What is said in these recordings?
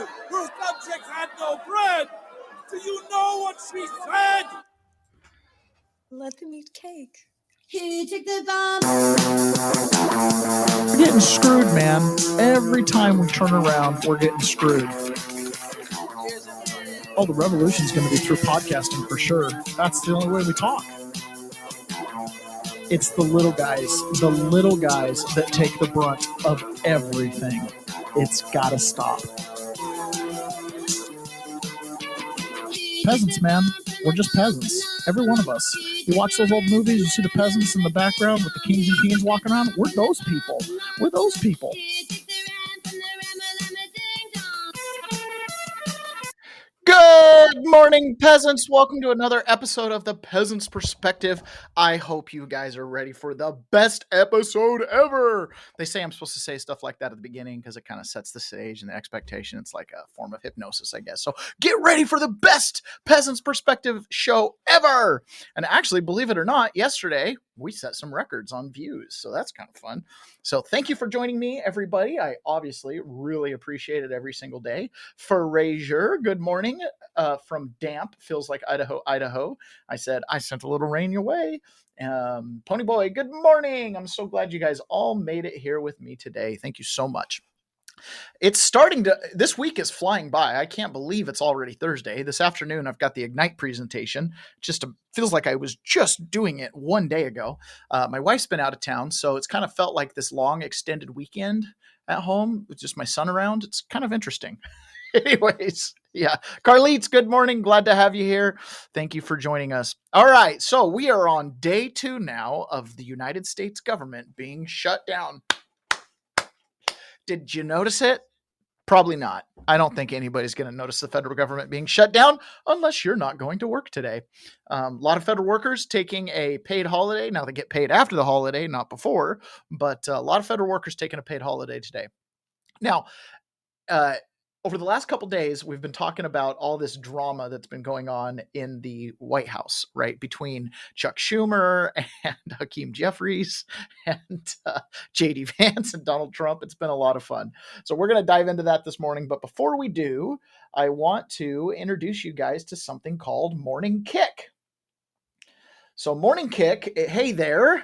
Her subjects had no bread. Do you know what she said? Let them eat cake. Who took the bomb? We're getting screwed, man. Every time we turn around, we're getting screwed. Oh, the revolution's going to be through podcasting for sure. That's the only way we talk. It's the little guys that take the brunt of everything. It's got to stop. Peasants, man. We're just peasants. Every one of us. You watch those old movies, you see the peasants in the background with the kings and queens walking around. We're those people. We're those people. Good morning, peasants. Welcome to another episode of The Peasant's Perspective. I hope you guys are ready for the best episode ever. They say I'm supposed to say stuff like that at the beginning because it kind of sets the stage and the expectation. It's like a form of hypnosis, I guess. So get ready for the best Peasant's Perspective show ever. And actually, believe it or not, yesterday we set some records on views. So that's kind of fun. So thank you for joining me, everybody. I obviously really appreciate it every single day. Frazier, good morning. From damp, feels like Idaho, Idaho. I said, I sent a little rain your way. Pony Boy, good morning. I'm so glad you guys all made it here with me today. Thank you so much. It's starting to, this week is flying by. I can't believe it's already Thursday. This afternoon, I've got the Ignite presentation. Feels like I was just doing it one day ago. My wife's been out of town, so it's kind of felt like this long extended weekend at home with just my son around. It's kind of interesting. Anyways, yeah. Carlitos, good morning. Glad to have you here. Thank you for joining us. All right. So we are on day 2 now of the United States government being shut down. Did you notice it? Probably not. I don't think anybody's going to notice the federal government being shut down unless you're not going to work today. A lot of federal workers taking a paid holiday. Now they get paid after the holiday, not before, but a lot of federal workers taking a paid holiday today. Now, over the last couple days, we've been talking about all this drama that's been going on in the White House, right? Between Chuck Schumer and Hakeem Jeffries and J.D. Vance and Donald Trump. It's been a lot of fun. So we're going to dive into that this morning. But before we do, I want to introduce you guys to something called Morning Kick. So Morning Kick, hey there.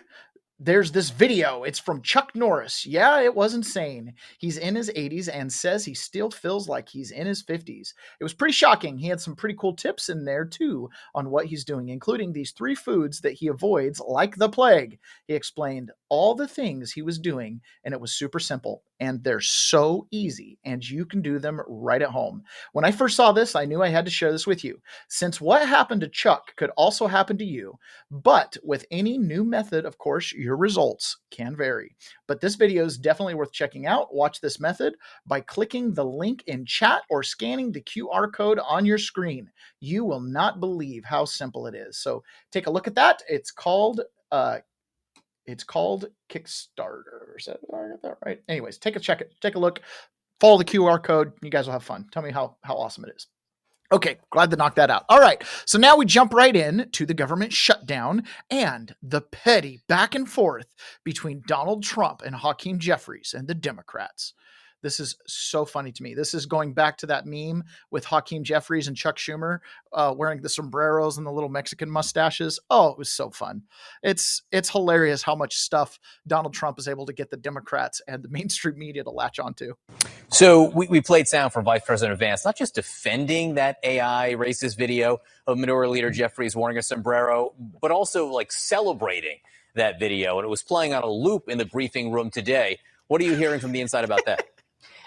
There's this video. It's from Chuck Norris. Yeah, it was insane. He's in his 80s and says he still feels like he's in his 50s. It was pretty shocking. He had some pretty cool tips in there, too, on what he's doing, including these 3 foods that he avoids like the plague. He explained all the things he was doing, and it was super simple. And they're so easy, and you can do them right at home. When I first saw this, I knew I had to share this with you. Since what happened to Chuck could also happen to you, but with any new method, of course, your results can vary. But this video is definitely worth checking out. Watch this method by clicking the link in chat or scanning the QR code on your screen. You will not believe how simple it is. So take a look at that. It's called Kickstarter. Is that, I got that right? Anyways, take a look, follow the QR code. You guys will have fun. Tell me how awesome it is. Okay, glad to knock that out. All right, so now we jump right in to the government shutdown and the petty back and forth between Donald Trump and Hakeem Jeffries and the Democrats. This is so funny to me. This is going back to that meme with Hakeem Jeffries and Chuck Schumer wearing the sombreros and the little Mexican mustaches. Oh, it was so fun. It's hilarious how much stuff Donald Trump is able to get the Democrats and the mainstream media to latch onto. So we played sound from Vice President Vance, not just defending that AI racist video of Minority Leader Jeffries wearing a sombrero, but also like celebrating that video. And it was playing on a loop in the briefing room today. What are you hearing from the inside about that?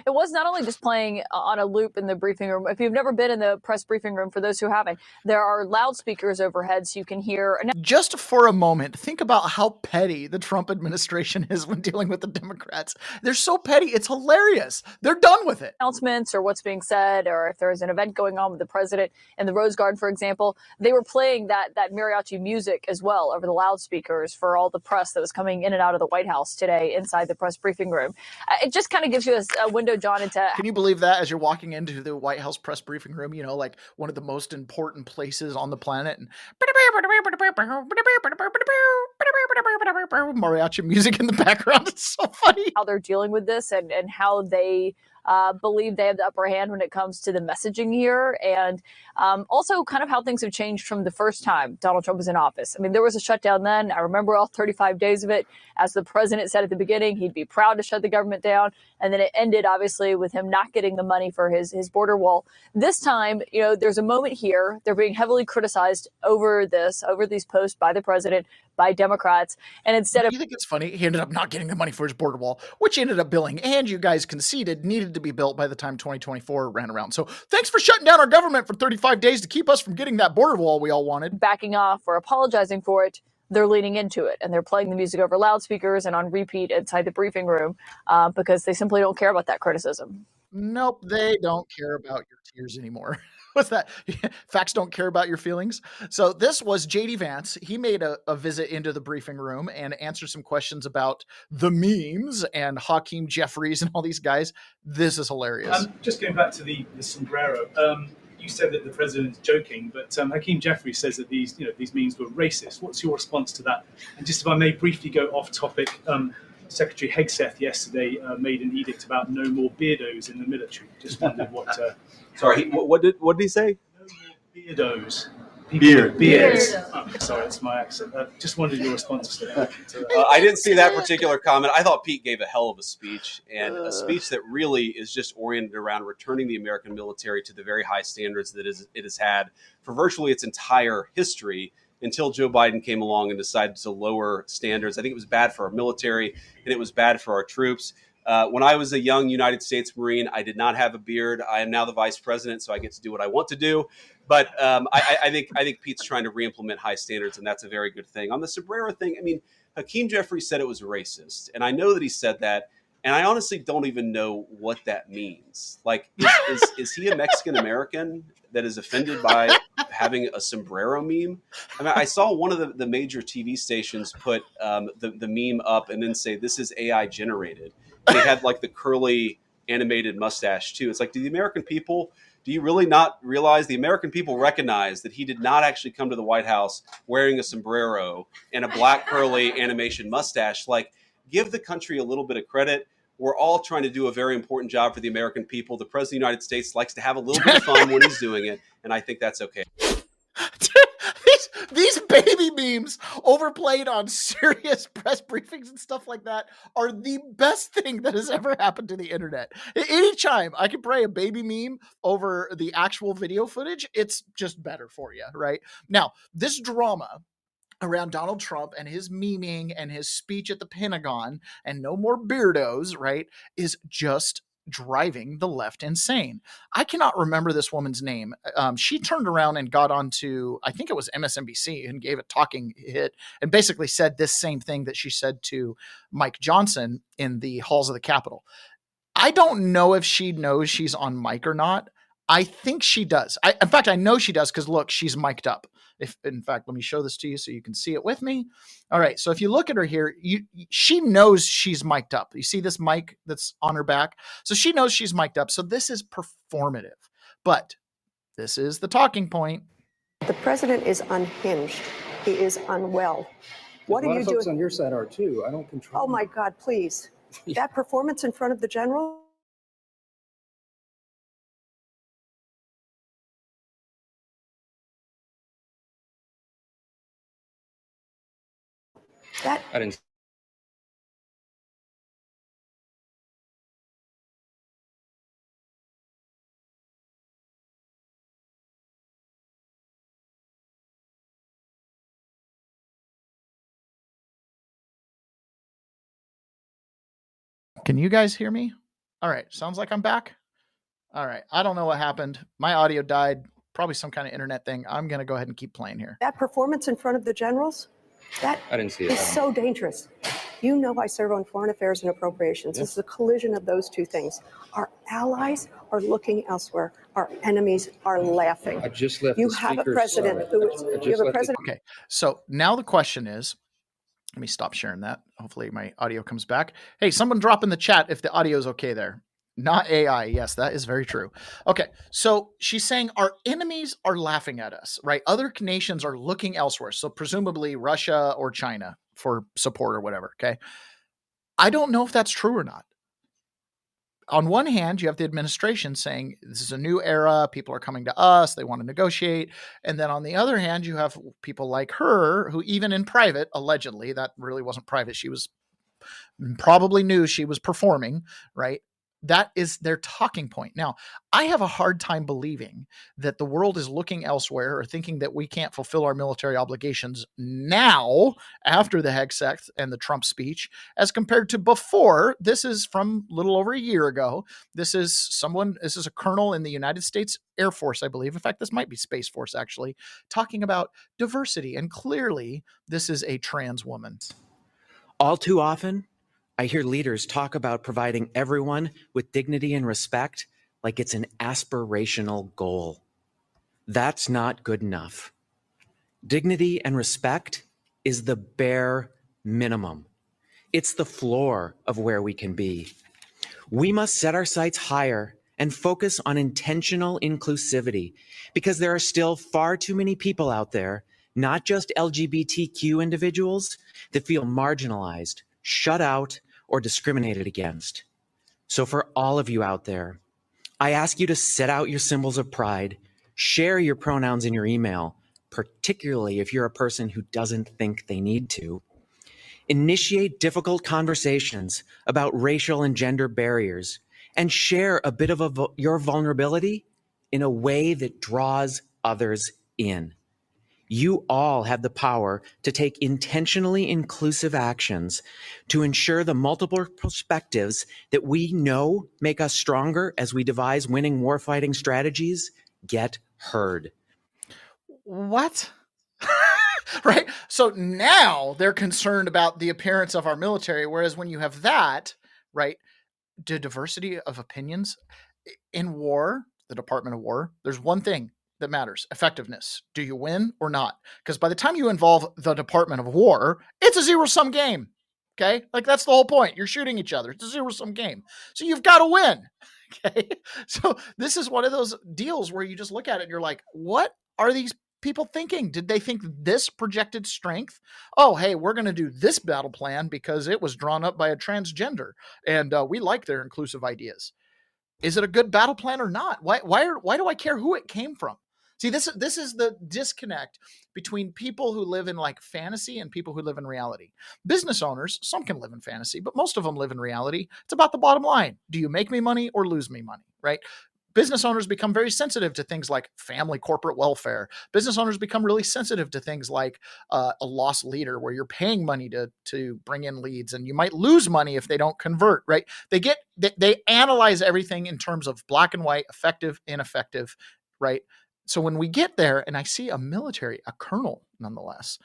It was not only just playing on a loop in the briefing room. If you've never been in the press briefing room, for those who haven't, there are loudspeakers overhead so you can hear. Just for a moment, think about how petty the Trump administration is when dealing with the Democrats. They're so petty. It's hilarious. They're done with it. Announcements or what's being said, or if there's an event going on with the president in the Rose Garden, for example, they were playing that mariachi music as well over the loudspeakers for all the press that was coming in and out of the White House today inside the press briefing room. It just kind of gives you a window, John, into... Can you believe that as you're walking into the White House press briefing room, you know, like one of the most important places on the planet, and mariachi music in the background. It's so funny. How they're dealing with this and how they believe they have the upper hand when it comes to the messaging here, and also kind of how things have changed from the first time Donald Trump was in office. I mean, there was a shutdown then. I remember all 35 days of it. As the president said at the beginning, he'd be proud to shut the government down. And then it ended, obviously, with him not getting the money for his border wall. This time, there's a moment here. They're being heavily criticized over these posts by the president, by Democrats. And instead of... You think it's funny? He ended up not getting the money for his border wall, which ended up billing, and you guys conceded needed to be built by the time 2024 ran around. So thanks for shutting down our government for 35 days to keep us from getting that border wall we all wanted. Backing off or apologizing for it. They're leaning into it, and they're playing the music over loudspeakers and on repeat inside the briefing room because they simply don't care about that criticism. Nope, they don't care about your tears anymore. What's that? Facts don't care about your feelings. So this was J.D. Vance. He made a visit into the briefing room and answered some questions about the memes and Hakeem Jeffries and all these guys. This is hilarious. Just going back to the sombrero. You said that the president's joking, but Hakeem Jeffries says that these memes were racist. What's your response to that? And just if I may briefly go off topic, Secretary Hegseth yesterday made an edict about no more beardos in the military. Just wondered what. Sorry, what did he say? No more beardos. Beards. Oh, sorry, that's my accent. Just wondered your response to that. I didn't see that particular comment. I thought Pete gave a hell of a speech, and a speech that really is just oriented around returning the American military to the very high standards that it has had for virtually its entire history until Joe Biden came along and decided to lower standards. I think it was bad for our military, and it was bad for our troops. When I was a young United States Marine, I did not have a beard. I am now the vice president, so I get to do what I want to do. But I think Pete's trying to re-implement high standards, and that's a very good thing. On the sombrero thing, I mean, Hakeem Jeffries said it was racist, and I know that he said that, and I honestly don't even know what that means. Like, is he a Mexican American that is offended by having a sombrero meme? I mean, I saw one of the major TV stations put the meme up and then say, this is AI generated. They had like the curly animated mustache too. It's like, do you really not realize the American people recognize that he did not actually come to the White House wearing a sombrero and a black curly animation mustache? Like, give the country a little bit of credit. We're all trying to do a very important job for the American people. The President of the United States likes to have a little bit of fun when he's doing it, and I think that's okay. These baby memes overplayed on serious press briefings and stuff like that are the best thing that has ever happened to the internet. Anytime I can play a baby meme over the actual video footage, it's just better for you, right? Now, this drama around Donald Trump and his memeing and his speech at the Pentagon and no more beardos, right, is just driving the left insane. I cannot remember this woman's name. She turned around and got onto, I think it was MSNBC, and gave a talking hit and basically said this same thing that she said to Mike Johnson in the halls of the Capitol. I don't know if she knows she's on mic or not. I think she does. In fact, I know she does because look, she's mic'd up. In fact, let me show this to you so you can see it with me. All right. So if you look at her here, she knows she's mic'd up. You see this mic that's on her back? So she knows she's mic'd up. So this is performative, but this is the talking point. The president is unhinged. He is unwell. What are you doing? Folks on your side are too. I don't control. Oh my God, please. That performance in front of the general. I didn't. Can you guys hear me? All right. Sounds like I'm back. All right. I don't know what happened. My audio died. Probably some kind of internet thing. I'm going to go ahead and keep playing here. That performance in front of the generals, that I didn't see it. is so dangerous. You know I serve on foreign affairs and appropriations. This is a collision of those two things. Our allies are looking elsewhere. Our enemies are laughing. I just left. You have a president who is. You have a president. Okay. So now the question is, let me stop sharing that. Hopefully my audio comes back. Hey, someone drop in the chat if the audio is okay there. Not AI. Yes, that is very true. Okay. So she's saying our enemies are laughing at us, right? Other nations are looking elsewhere. So presumably Russia or China for support or whatever. Okay. I don't know if that's true or not. on one hand, you have the administration saying this is a new era. People are coming to us. They want to negotiate. And then on the other hand, you have people like her who even in private, allegedly, that really wasn't private. She was probably knew she was performing, right? That is their talking point. Now, I have a hard time believing that the world is looking elsewhere or thinking that we can't fulfill our military obligations now after the Hegseth and the Trump speech as compared to before. This is from a little over a year ago. This is a colonel in the United States Air Force, I believe. In fact, this might be Space Force, actually, talking about diversity. And clearly, this is a trans woman. All too often, I hear leaders talk about providing everyone with dignity and respect like it's an aspirational goal. That's not good enough. Dignity and respect is the bare minimum. It's the floor of where we can be. We must set our sights higher and focus on intentional inclusivity because there are still far too many people out there, not just LGBTQ individuals, that feel marginalized, shut out, or discriminated against. So for all of you out there, I ask you to set out your symbols of pride, share your pronouns in your email, particularly if you're a person who doesn't think they need to. Initiate difficult conversations about racial and gender barriers, and share a bit of your vulnerability in a way that draws others in. You all have the power to take intentionally inclusive actions to ensure the multiple perspectives that we know make us stronger as we devise winning warfighting strategies get heard. What? Right? So now they're concerned about the appearance of our military, whereas when you have that, right, the diversity of opinions in war, the Department of War, there's one thing that matters: effectiveness. Do you win or not? Because by the time you involve the Department of War, it's a zero-sum game. Okay? Like, that's the whole point. You're shooting each other. It's a zero-sum game. So you've got to win. Okay? So this is one of those deals where you just look at it and you're like, what are these people thinking? Did they think this projected strength? Oh, hey, we're going to do this battle plan because it was drawn up by a transgender and we like their inclusive ideas. Is it a good battle plan or not? Why do I care who it came from? See, this is the disconnect between people who live in like fantasy and people who live in reality. Business owners, some can live in fantasy, but most of them live in reality. It's about the bottom line. Do you make me money or lose me money, right? Business owners become very sensitive to things like family corporate welfare. Business owners become really sensitive to things like a lost leader where you're paying money to bring in leads and you might lose money if they don't convert, right? They analyze everything in terms of black and white, effective, ineffective, right? So when we get there and I see a colonel nonetheless,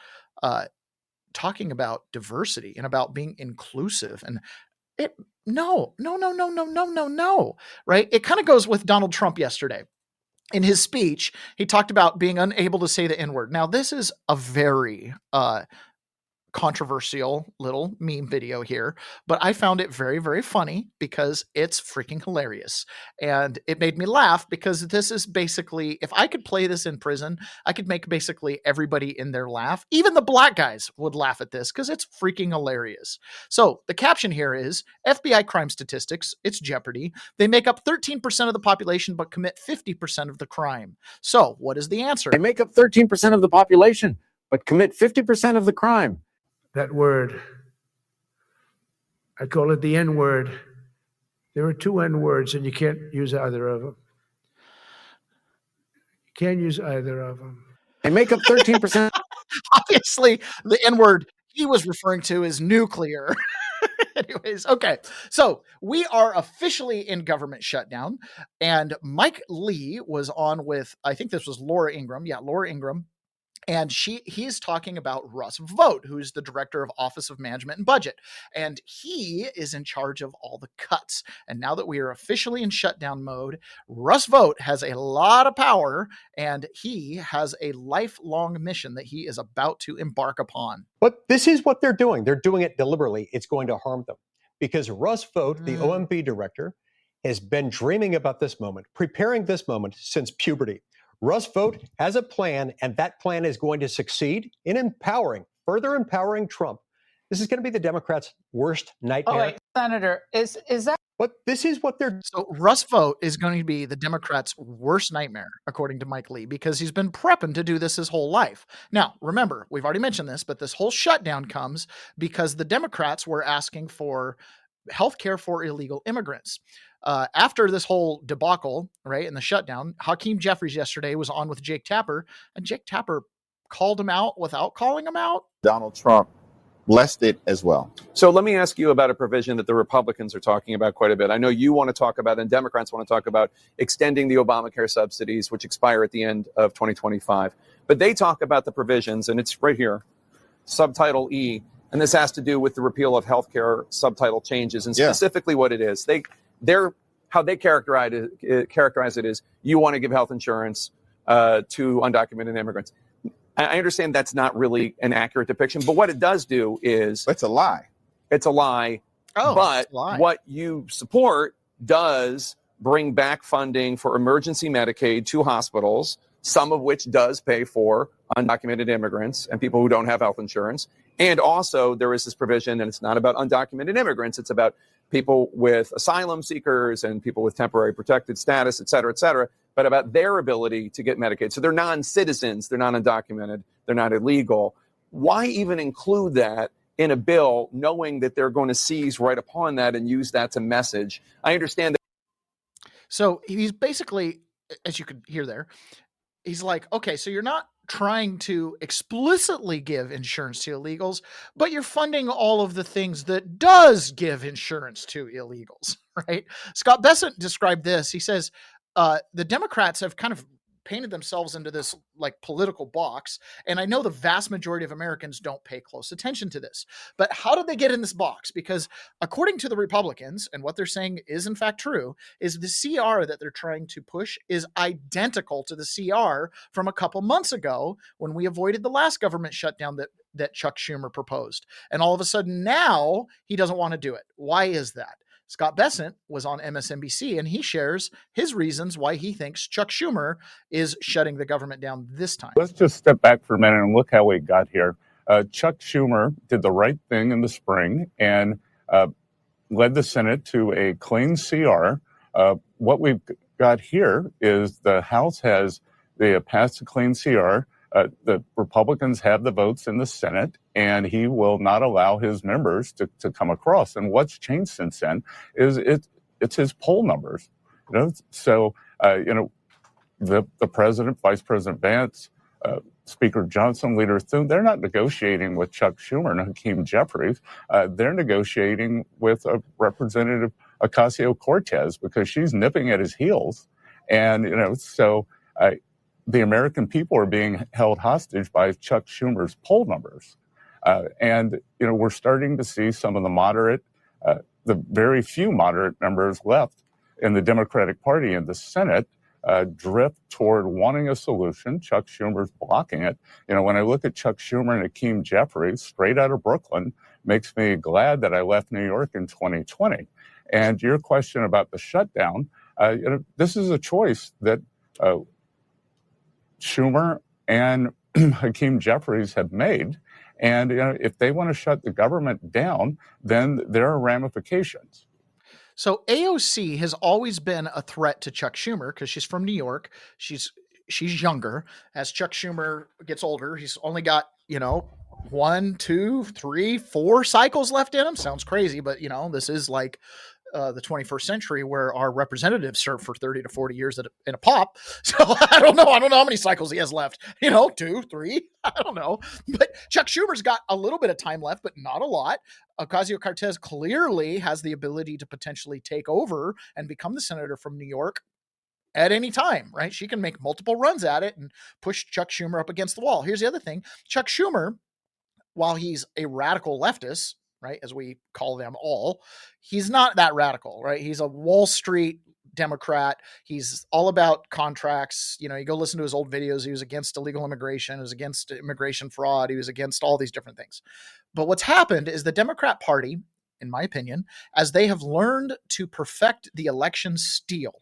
talking about diversity and about being inclusive and no, right? It kind of goes with Donald Trump yesterday. In his speech, he talked about being unable to say the N-word. Now, this is a very controversial little meme video here, but I found it very, very funny because it's freaking hilarious. And it made me laugh because this is basically, if I could play this in prison, I could make basically everybody in there laugh. Even the black guys would laugh at this because it's freaking hilarious. So the caption here is FBI crime statistics. It's Jeopardy. They make up 13% of the population, but commit 50% of the crime. So what is the answer? They make up 13% of the population, but commit 50% of the crime. That word, I call it the N-word. There are two N-words, and you can't use either of them. You can't use either of them. They make up 13%. Obviously, the N-word he was referring to is nuclear. Anyways, okay. So we are officially in government shutdown, and Mike Lee was on with, I think this was Laura Ingraham. Yeah, Laura Ingraham. And he's talking about Russ Vought, who's the director of Office of Management and Budget. And he is in charge of all the cuts. And now that we are officially in shutdown mode, Russ Vought has a lot of power, and he has a lifelong mission that he is about to embark upon. But this is what they're doing. They're doing it deliberately. It's going to harm them. Because Russ Vought, the OMB director, has been dreaming about this moment, preparing this moment since puberty. Russ Vought has a plan, and that plan is going to succeed in further empowering Trump. This is going to be the Democrats' worst nightmare. Senator, is that? But this is what they're. So Russ vote is going to be the Democrats' worst nightmare, according to Mike Lee, because he's been prepping to do this his whole life. Now, remember, we've already mentioned this, but this whole shutdown comes because the Democrats were asking for health care for illegal immigrants. After this whole debacle, right, and the shutdown, Hakeem Jeffries yesterday was on with Jake Tapper, and Jake Tapper called him out without calling him out. Donald Trump blessed it as well. So let me ask you about a provision that the Republicans are talking about quite a bit. I know you want to talk about, and Democrats want to talk about, extending the Obamacare subsidies, which expire at the end of 2025. But they talk about the provisions, and it's right here, subtitle E, and this has to do with the repeal of healthcare subtitle changes, and specifically what it is. How they characterize it is you want to give health insurance to undocumented immigrants. I understand that's not really an accurate depiction, but what it does do is... It's a lie. It's a lie. Oh, but it's a lie. What you support does bring back funding for emergency Medicaid to hospitals, some of which does pay for undocumented immigrants and people who don't have health insurance. And also there is this provision, and it's not about undocumented immigrants, it's about people with asylum seekers and people with temporary protected status, et cetera, but about their ability to get Medicaid. So they're non-citizens, they're not undocumented, they're not illegal. Why even include that in a bill, knowing that they're going to seize right upon that and use that to message? I understand that. So he's basically, as you could hear there, he's like, okay, so you're not trying to explicitly give insurance to illegals, but you're funding all of the things that does give insurance to illegals, right? Scott Bessent described this. He says, the Democrats have kind of painted themselves into this like political box. And I know the vast majority of Americans don't pay close attention to this, but how did they get in this box? Because according to the Republicans, and what they're saying is in fact true, is the CR that they're trying to push is identical to the CR from a couple months ago when we avoided the last government shutdown that Chuck Schumer proposed. And all of a sudden now he doesn't want to do it. Why is that? Scott Bessent was on MSNBC, and he shares his reasons why he thinks Chuck Schumer is shutting the government down this time. Let's just step back for a minute and look how we got here. Chuck Schumer did the right thing in the spring and led the Senate to a clean CR. What we've got here is the House they have passed a clean CR. The Republicans have the votes in the Senate, and he will not allow his members to come across. And what's changed since then is it's his poll numbers. So the president, Vice President Vance, Speaker Johnson, Leader Thune, they're not negotiating with Chuck Schumer and Hakeem Jeffries. They're negotiating with Representative Ocasio-Cortez because she's nipping at his heels, and the American people are being held hostage by Chuck Schumer's poll numbers. And we're starting to see some of the very few moderate members left in the Democratic Party in the Senate drift toward wanting a solution. Chuck Schumer's blocking it. When I look at Chuck Schumer and Hakeem Jeffries, straight out of Brooklyn, makes me glad that I left New York in 2020. And your question about the shutdown, this is a choice that Schumer and Hakeem Jeffries have made. And if they want to shut the government down, then there are ramifications. So AOC has always been a threat to Chuck Schumer because she's from New York. She's younger. As Chuck Schumer gets older, he's only got, 1, 2, 3, 4 cycles left in him. Sounds crazy, but this is like the 21st century where our representatives serve for 30 to 40 years in a pop. So I don't know how many cycles he has left, 2, 3, I don't know. But Chuck Schumer's got a little bit of time left, but not a lot. Ocasio-Cortez clearly has the ability to potentially take over and become the senator from New York at any time, right? She can make multiple runs at it and push Chuck Schumer up against the wall. Here's the other thing. Chuck Schumer, while he's a radical leftist, right, as we call them all, he's not that radical, right? He's a Wall Street Democrat. He's all about contracts. You go listen to his old videos. He was against illegal immigration. He was against immigration fraud. He was against all these different things. But what's happened is the Democrat Party, in my opinion, as they have learned to perfect the election steal,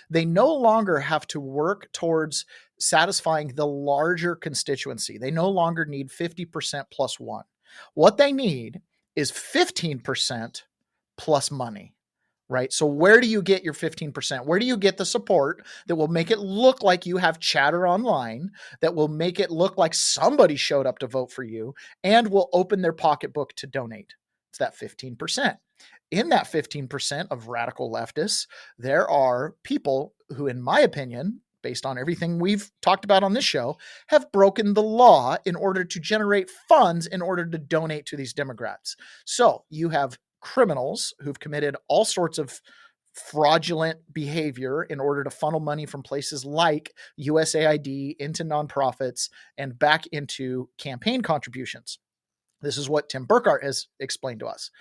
they no longer have to work towards satisfying the larger constituency. They no longer need 50% plus one. What they need is 15% plus money, right? So where do you get your 15%? Where do you get the support that will make it look like you have chatter online, that will make it look like somebody showed up to vote for you and will open their pocketbook to donate? It's that 15%. In that 15% of radical leftists, there are people who, in my opinion, based on everything we've talked about on this show, have broken the law in order to generate funds in order to donate to these Democrats. So you have criminals who've committed all sorts of fraudulent behavior in order to funnel money from places like USAID into nonprofits and back into campaign contributions. This is what Tim Burkhart has explained to us.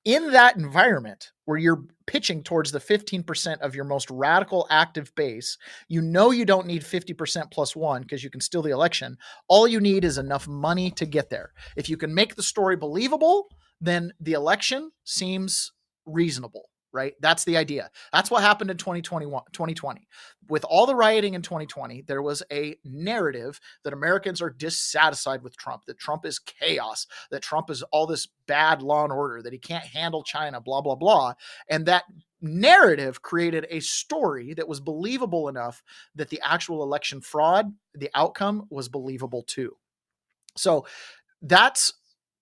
In that environment where you're pitching towards the 15% of your most radical active base, you know you don't need 50% plus one because you can steal the election. All you need is enough money to get there. If you can make the story believable, then the election seems reasonable, right? That's the idea. That's what happened in 2020. With all the rioting in 2020, there was a narrative that Americans are dissatisfied with Trump, that Trump is chaos, that Trump is all this bad law and order, that he can't handle China, blah, blah, blah. And that narrative created a story that was believable enough that the actual election fraud, the outcome was believable too. So that's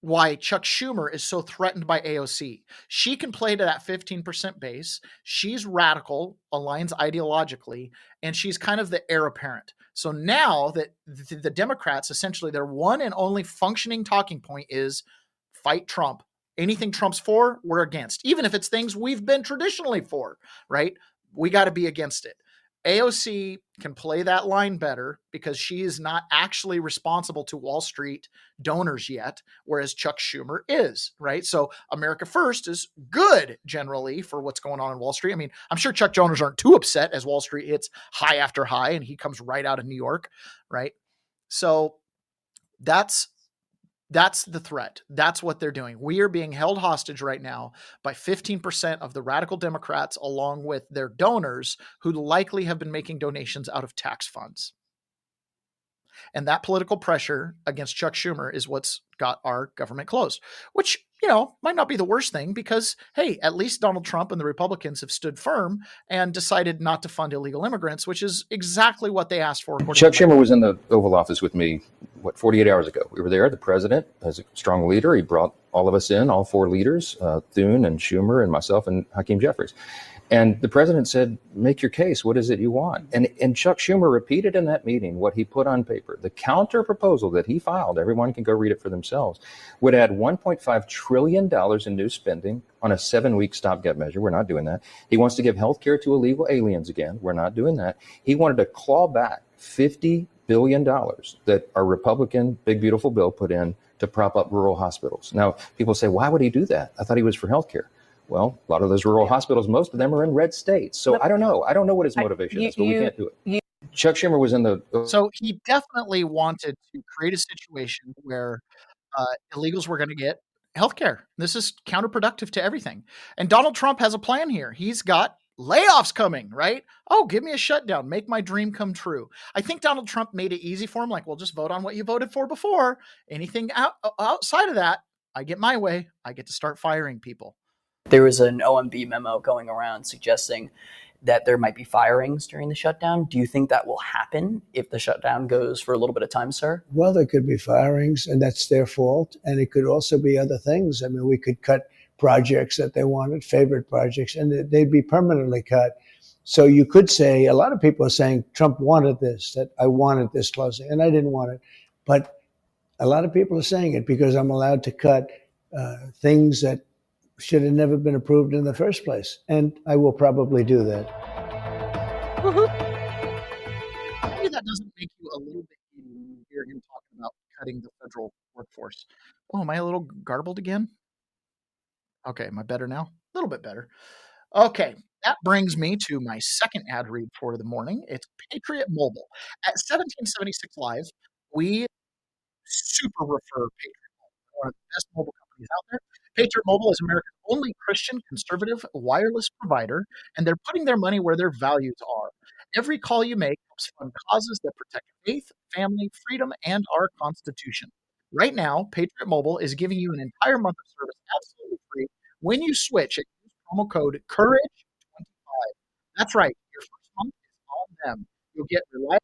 why Chuck Schumer is so threatened by AOC. She can play to that 15% base. She's radical, aligns ideologically, and she's kind of the heir apparent. So now that the Democrats, essentially their one and only functioning talking point is fight Trump. Anything Trump's for, we're against. Even if it's things we've been traditionally for, right? We got to be against it. AOC can play that line better because she is not actually responsible to Wall Street donors yet, whereas Chuck Schumer is, right? So America First is good generally for what's going on in Wall Street. I mean, I'm sure Chuck donors aren't too upset as Wall Street hits high after high and he comes right out of New York, right? So that's the threat. That's what they're doing. We are being held hostage right now by 15% of the radical Democrats, along with their donors who likely have been making donations out of tax funds. And that political pressure against Chuck Schumer is what's got our government closed, which, you know, might not be the worst thing because, hey, at least Donald Trump and the Republicans have stood firm and decided not to fund illegal immigrants, which is exactly what they asked for. Chuck Schumer was in the Oval Office with me, 48 hours ago. We were there. The president, as a strong leader, he brought all of us in, all four leaders, Thune and Schumer and myself and Hakeem Jeffries. And the president said, make your case. What is it you want? And Chuck Schumer repeated in that meeting what he put on paper. The counter proposal that he filed, everyone can go read it for themselves, would add $1.5 trillion in new spending on a 7-week stopgap measure. We're not doing that. He wants to give health care to illegal aliens again. We're not doing that. He wanted to claw back $50 billion that our Republican Big Beautiful Bill put in to prop up rural hospitals. Now, people say, why would he do that? I thought he was for health care. Well, a lot of those rural hospitals, most of them are in red states. So I don't know. I don't know what his motivation is, but we can't do it. Chuck Schumer was in the... So he definitely wanted to create a situation where illegals were going to get healthcare. This is counterproductive to everything. And Donald Trump has a plan here. He's got layoffs coming, right? Oh, give me a shutdown. Make my dream come true. I think Donald Trump made it easy for him. Like, well, just vote on what you voted for before. Anything outside of that, I get my way. I get to start firing people. There was an OMB memo going around suggesting that there might be firings during the shutdown. Do you think that will happen if the shutdown goes for a little bit of time, sir? Well, there could be firings, and that's their fault. And it could also be other things. I mean, we could cut projects that they wanted, favorite projects, and they'd be permanently cut. So you could say, a lot of people are saying Trump wanted this, that I wanted this closing, and I didn't want it. But a lot of people are saying it because I'm allowed to cut things that should have never been approved in the first place. And I will probably do that. Maybe that doesn't make you a little bit when you hear him talking about cutting the federal workforce. Oh, am I a little garbled again? Okay, am I better now? A little bit better. Okay, that brings me to my second ad read for the morning. It's Patriot Mobile. At 1776 Live, we super refer Patriot Mobile, one of the best mobile companies out there. Patriot Mobile is America's only Christian conservative wireless provider, and they're putting their money where their values are. Every call you make helps fund causes that protect faith, family, freedom, and our Constitution. Right now, Patriot Mobile is giving you an entire month of service absolutely free when you switch at promo code COURAGE25. That's right. Your first month is on them. You'll get reliable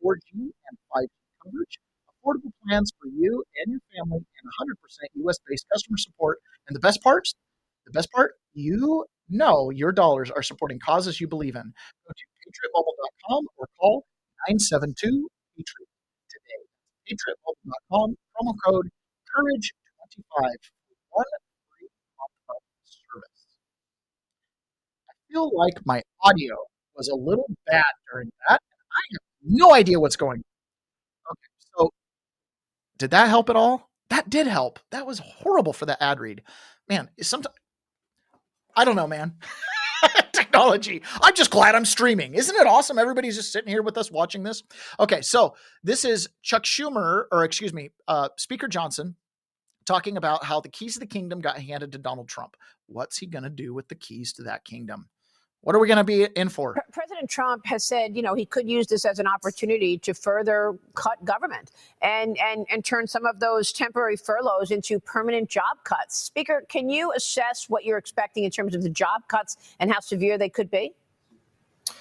4G and 5G coverage, affordable plans for you and your family, and 100% US-based customer support. And the best part, you know your dollars are supporting causes you believe in. Go to patriotmobile.com or call 972-PATRIOT today. patriotmobile.com, promo code COURAGE25 for 1 free month of service. I feel like my audio was a little bad during that, and I have no idea what's going on. Okay, so did that help at all? That did help. That was horrible for that ad read. Man, sometimes I don't know, man. Technology. I'm just glad I'm streaming. Isn't it awesome? Everybody's just sitting here with us watching this. Okay, so this is Chuck Schumer, or excuse me, Speaker Johnson, talking about how the keys of the kingdom got handed to Donald Trump. What's he going to do with the keys to that kingdom? What are we going to be in for? President Trump has said, he could use this as an opportunity to further cut government and turn some of those temporary furloughs into permanent job cuts. Speaker, can you assess what you're expecting in terms of the job cuts and how severe they could be?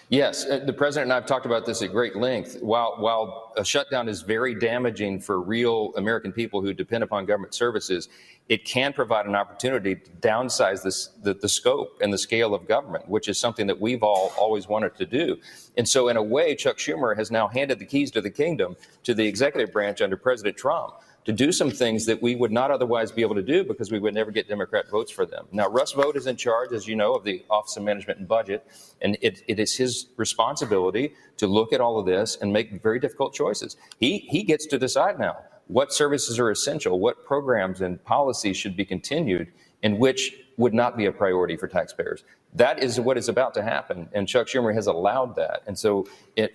Yes, the president and I have talked about this at great length. While a shutdown is very damaging for real American people who depend upon government services, it can provide an opportunity to downsize the scope and the scale of government, which is something that we've all always wanted to do. And so in a way, Chuck Schumer has now handed the keys to the kingdom to the executive branch under President Trump to do some things that we would not otherwise be able to do because we would never get Democrat votes for them. Now, Russ Vought is in charge, as you know, of the Office of Management and Budget, and it is his responsibility to look at all of this and make very difficult choices. He gets to decide now what services are essential, what programs and policies should be continued, and which would not be a priority for taxpayers. That is what is about to happen, and Chuck Schumer has allowed that. And so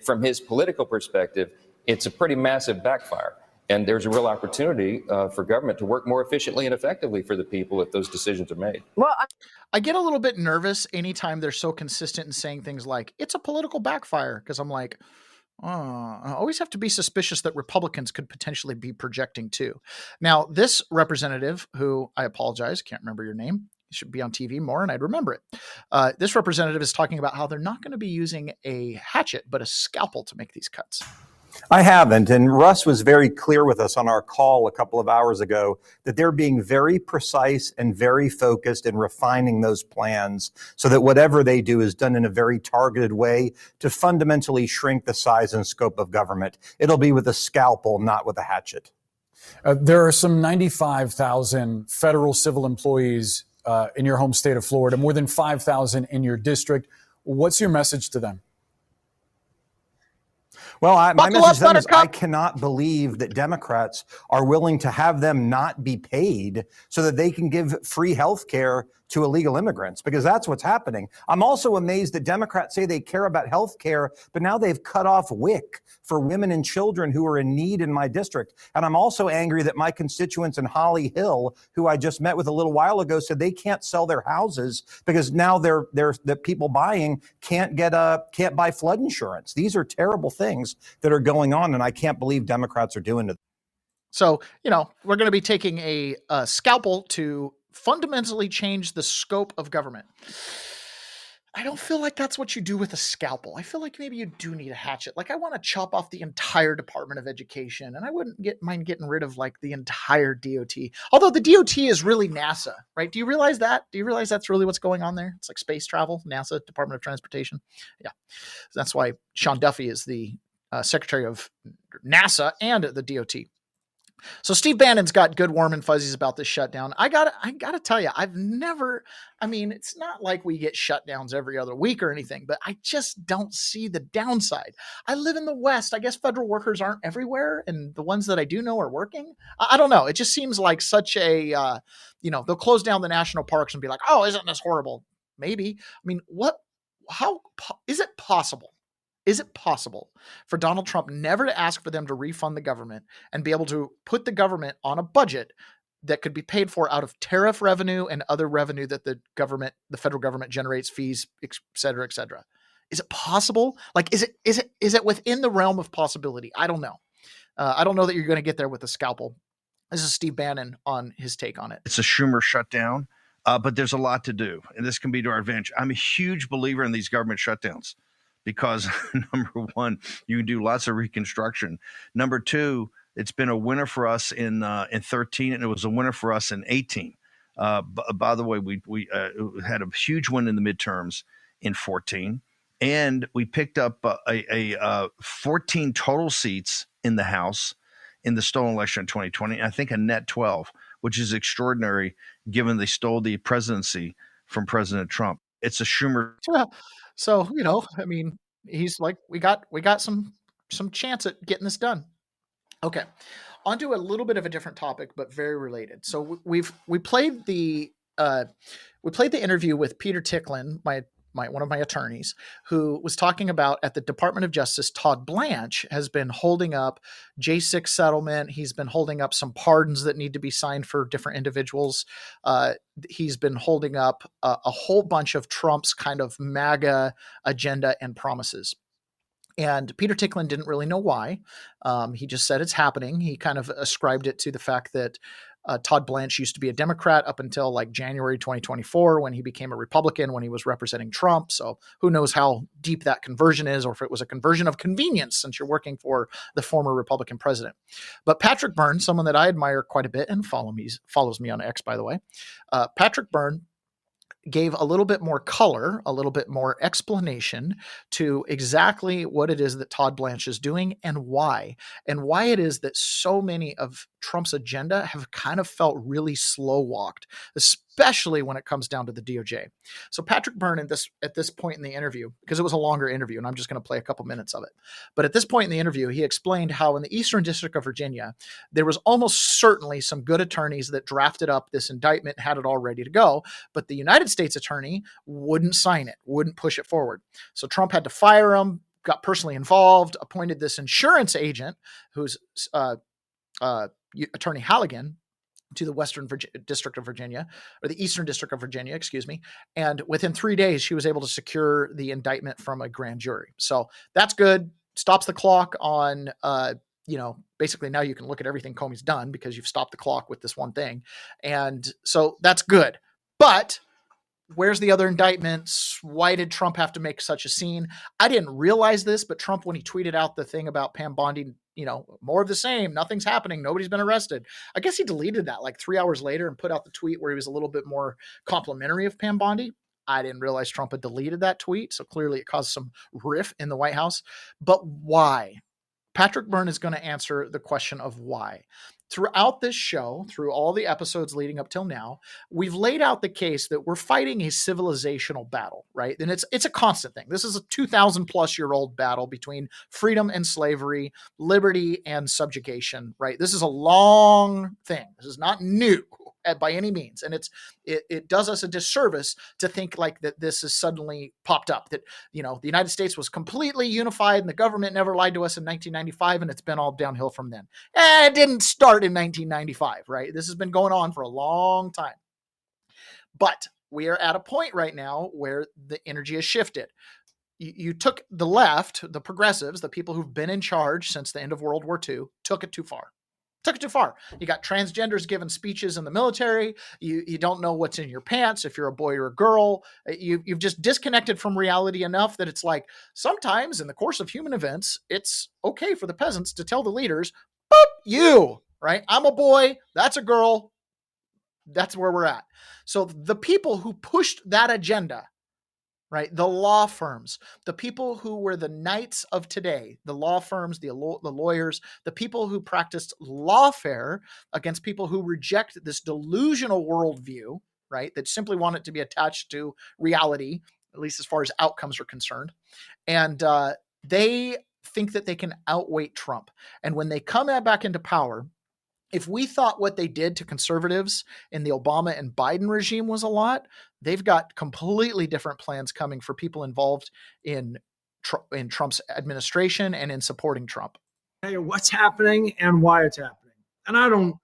from his political perspective, it's a pretty massive backfire. And there's a real opportunity for government to work more efficiently and effectively for the people if those decisions are made. Well, I get a little bit nervous anytime they're so consistent in saying things like, it's a political backfire, because I'm like, I always have to be suspicious that Republicans could potentially be projecting too. Now, this representative, who I apologize, can't remember your name, you should be on TV more and I'd remember it. This representative is talking about how they're not going to be using a hatchet, but a scalpel to make these cuts. I haven't. And Russ was very clear with us on our call a couple of hours ago that they're being very precise and very focused in refining those plans so that whatever they do is done in a very targeted way to fundamentally shrink the size and scope of government. It'll be with a scalpel, not with a hatchet. There are some 95,000 federal civil employees in your home state of Florida, more than 5,000 in your district. What's your message to them? Well, my message to them is I cannot believe that Democrats are willing to have them not be paid so that they can give free health care to illegal immigrants, because that's what's happening. I'm also amazed that Democrats say they care about health care, but now they've cut off WIC for women and children who are in need in my district. And I'm also angry that my constituents in Holly Hill, who I just met with a little while ago, said they can't sell their houses because now the people buying can't buy flood insurance. These are terrible things that are going on, and I can't believe Democrats are doing it. So, we're going to be taking a scalpel to fundamentally change the scope of government. I don't feel like that's what you do with a scalpel. I feel like maybe you do need a hatchet. Like, I want to chop off the entire Department of Education, and I wouldn't mind getting rid of like the entire DOT. Although the DOT is really NASA, right? Do you realize that? Do you realize that's really what's going on there? It's like space travel, NASA, Department of Transportation. Yeah. That's why Sean Duffy is the Secretary of NASA and the DOT. So Steve Bannon's got good warm and fuzzies about this shutdown. I gotta tell you, it's not like we get shutdowns every other week or anything, but I just don't see the downside. I live in the West. I guess federal workers aren't everywhere, and the ones that I do know are working. I don't know. It just seems like such a, they'll close down the national parks and be like, oh, isn't this horrible? Maybe. How is it possible? Is it possible for Donald Trump never to ask for them to refund the government and be able to put the government on a budget that could be paid for out of tariff revenue and other revenue that the federal government generates, fees, et cetera, et cetera? Is it possible? Like, is it within the realm of possibility? I don't know. I don't know that you're going to get there with a scalpel. This is Steve Bannon on his take on it. It's a Schumer shutdown. But there's a lot to do, and this can be to our advantage. I'm a huge believer in these government shutdowns because, number one, you can do lots of reconstruction. Number two, it's been a winner for us in 13, and it was a winner for us in 18. By the way, we had a huge win in the midterms in 14, and we picked up 14 total seats in the House in the stolen election in 2020. I think a net 12, which is extraordinary given they stole the presidency from President Trump. It's a Schumer. So, I mean, he's like, we got some chance at getting this done. Okay. On to a little bit of a different topic, but very related. So we played the interview with Peter Ticklin, one of my attorneys, who was talking about at the Department of Justice, Todd Blanche has been holding up J6 settlement. He's been holding up some pardons that need to be signed for different individuals. He's been holding up a whole bunch of Trump's kind of MAGA agenda and promises. And Peter Ticklin didn't really know why. He just said it's happening. He kind of ascribed it to the fact that Todd Blanche used to be a Democrat up until like January 2024 when he became a Republican when he was representing Trump. So who knows how deep that conversion is, or if it was a conversion of convenience since you're working for the former Republican president. But Patrick Byrne, someone that I admire quite a bit and follows me on X, by the way, Patrick Byrne gave a little bit more color, a little bit more explanation to exactly what it is that Todd Blanche is doing and why it is that so many of Trump's agenda have kind of felt really slow walked, especially when it comes down to the DOJ. So Patrick Byrne at this point in the interview, because it was a longer interview and I'm just going to play a couple minutes of it. But at this point in the interview, he explained how in the Eastern District of Virginia, there was almost certainly some good attorneys that drafted up this indictment, had it all ready to go, but the United States attorney wouldn't sign it, wouldn't push it forward. So Trump had to fire him, got personally involved, appointed this insurance agent who's Attorney Halligan to the Western District of Virginia, or the Eastern District of Virginia, excuse me. And within 3 days, she was able to secure the indictment from a grand jury. So that's good. Stops the clock on, basically now you can look at everything Comey's done because you've stopped the clock with this one thing. And so that's good. But where's the other indictments? Why did Trump have to make such a scene? I didn't realize this, but Trump, when he tweeted out the thing about Pam Bondi, more of the same, nothing's happening, nobody's been arrested. I guess he deleted that like 3 hours later and put out the tweet where he was a little bit more complimentary of Pam Bondi. I didn't realize Trump had deleted that tweet. So clearly it caused some riff in the White House. But why? Patrick Byrne is going to answer the question of why. Throughout this show, through all the episodes leading up till now, we've laid out the case that we're fighting a civilizational battle, right? And it's a constant thing. This is a 2,000 plus year old battle between freedom and slavery, liberty and subjugation, right? This is a long thing. This is not new by any means. And it does us a disservice to think like that this has suddenly popped up, that, the United States was completely unified and the government never lied to us in 1995 and it's been all downhill from then. It didn't start in 1995, right? This has been going on for a long time. But we are at a point right now where the energy has shifted. You took the left, the progressives, the people who've been in charge since the end of World War II, took it too far. You got transgenders giving speeches in the military. You don't know what's in your pants if you're a boy or a girl. You've just disconnected from reality enough that it's like sometimes in the course of human events, it's okay for the peasants to tell the leaders, boop, you, right? I'm a boy. That's a girl. That's where we're at. So the people who pushed that agenda, right? The law firms, the people who were the knights of today, the law firms, the lawyers, the people who practiced lawfare against people who reject this delusional worldview, right? That simply want it to be attached to reality, at least as far as outcomes are concerned. And they think that they can outweight Trump. And when they come back into power, if we thought what they did to conservatives in the Obama and Biden regime was a lot, they've got completely different plans coming for people involved in Trump's administration and in supporting Trump. Hey, what's happening and why it's happening. And I don't,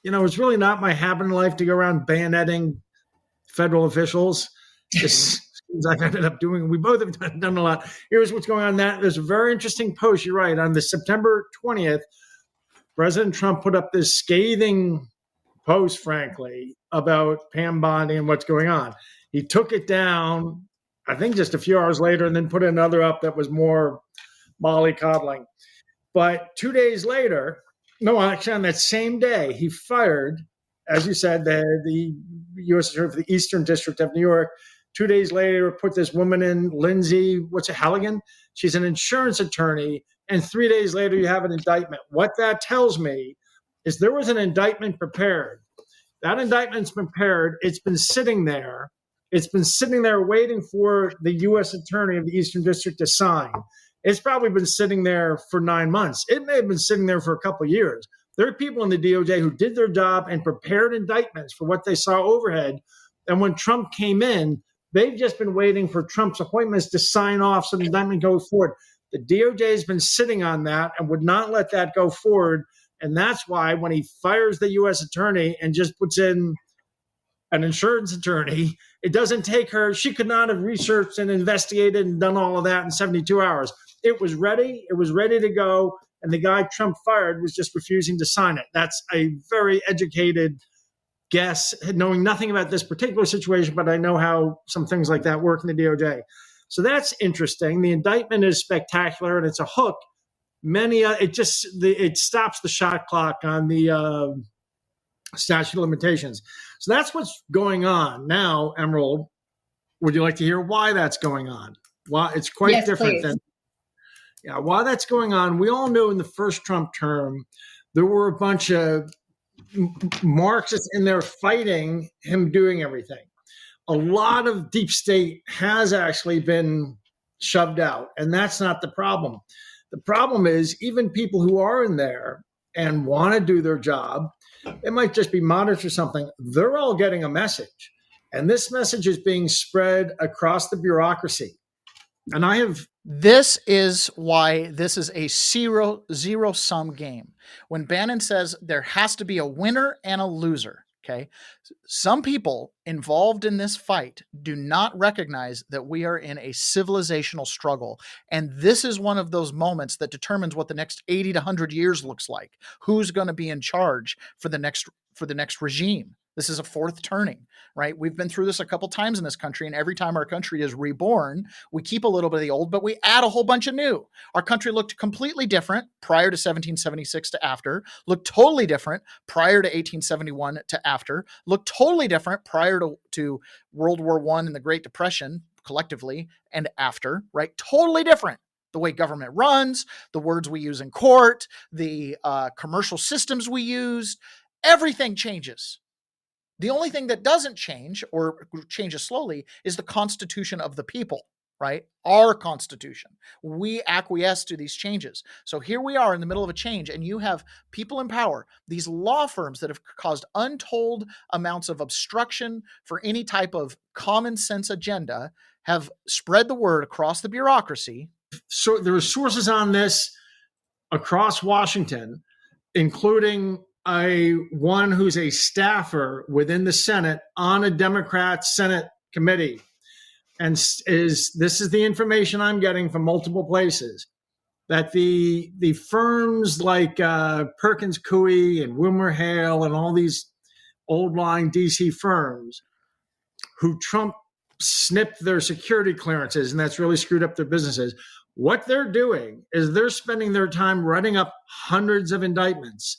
it's really not my habit in life to go around bayoneting federal officials. It's I've ended up doing. We both have done a lot. Here's what's going on. There's a very interesting post. You're right. On the September 20th, President Trump put up this scathing post, frankly, about Pam Bondi and what's going on. He took it down, I think just a few hours later, and then put another up that was more mollycoddling. But 2 days later, no, actually on that same day, he fired, as you said, the U.S. Attorney for the Eastern District of New York. 2 days later, put this woman in, Lindsay, Halligan? She's an insurance attorney. And 3 days later, you have an indictment. What that tells me is there was an indictment prepared. That indictment's prepared. It's been sitting there. It's been sitting there waiting for the U.S. Attorney of the Eastern District to sign. It's probably been sitting there for 9 months. It may have been sitting there for a couple of years. There are people in the DOJ who did their job and prepared indictments for what they saw overhead. And when Trump came in, they've just been waiting for Trump's appointments to sign off so the indictment goes forward. The DOJ has been sitting on that and would not let that go forward. And that's why when he fires the U.S. attorney and just puts in an insurance attorney, it doesn't take her. She could not have researched and investigated and done all of that in 72 hours. It was ready. It was ready to go. And the guy Trump fired was just refusing to sign it. That's a very educated guess, knowing nothing about this particular situation, but I know how some things like that work in the DOJ. So that's interesting. The indictment is spectacular, and it's a hook. It stops the shot clock on the statute of limitations. So that's what's going on now. Emerald, would you like to hear why that's going on? Why it's quite different than why that's going on. We all knew in the first Trump term there were a bunch of Marxists in there fighting him doing everything. A lot of deep state has actually been shoved out, and that's not the problem. The problem is even people who are in there and want to do their job, it might just be moderates or something, they're all getting a message. And this message is being spread across the bureaucracy. And this is why this is a zero-sum game. When Bannon says there has to be a winner and a loser, okay? Some people involved in this fight do not recognize that we are in a civilizational struggle. And this is one of those moments that determines what the next 80 to 100 years looks like. Who's going to be in charge for the next regime? This is a fourth turning, right? We've been through this a couple times in this country, and every time our country is reborn, we keep a little bit of the old, but we add a whole bunch of new. Our country looked completely different prior to 1776 to after, looked totally different prior to 1871 to after, looked totally different prior to World War I and the Great Depression collectively and after, right? Totally different. The way government runs, the words we use in court, the commercial systems we use, everything changes. The only thing that doesn't change or changes slowly is the Constitution of the people, right? Our Constitution. We acquiesce to these changes. So here we are in the middle of a change, and you have people in power, these law firms that have caused untold amounts of obstruction for any type of common sense agenda, have spread the word across the bureaucracy. So there are sources on this across Washington, including one who's a staffer within the Senate on a Democrat Senate committee. And this is the information I'm getting from multiple places, that the firms like Perkins Coie and WilmerHale and all these old line DC firms who Trump snipped their security clearances, and that's really screwed up their businesses. What they're doing is they're spending their time writing up hundreds of indictments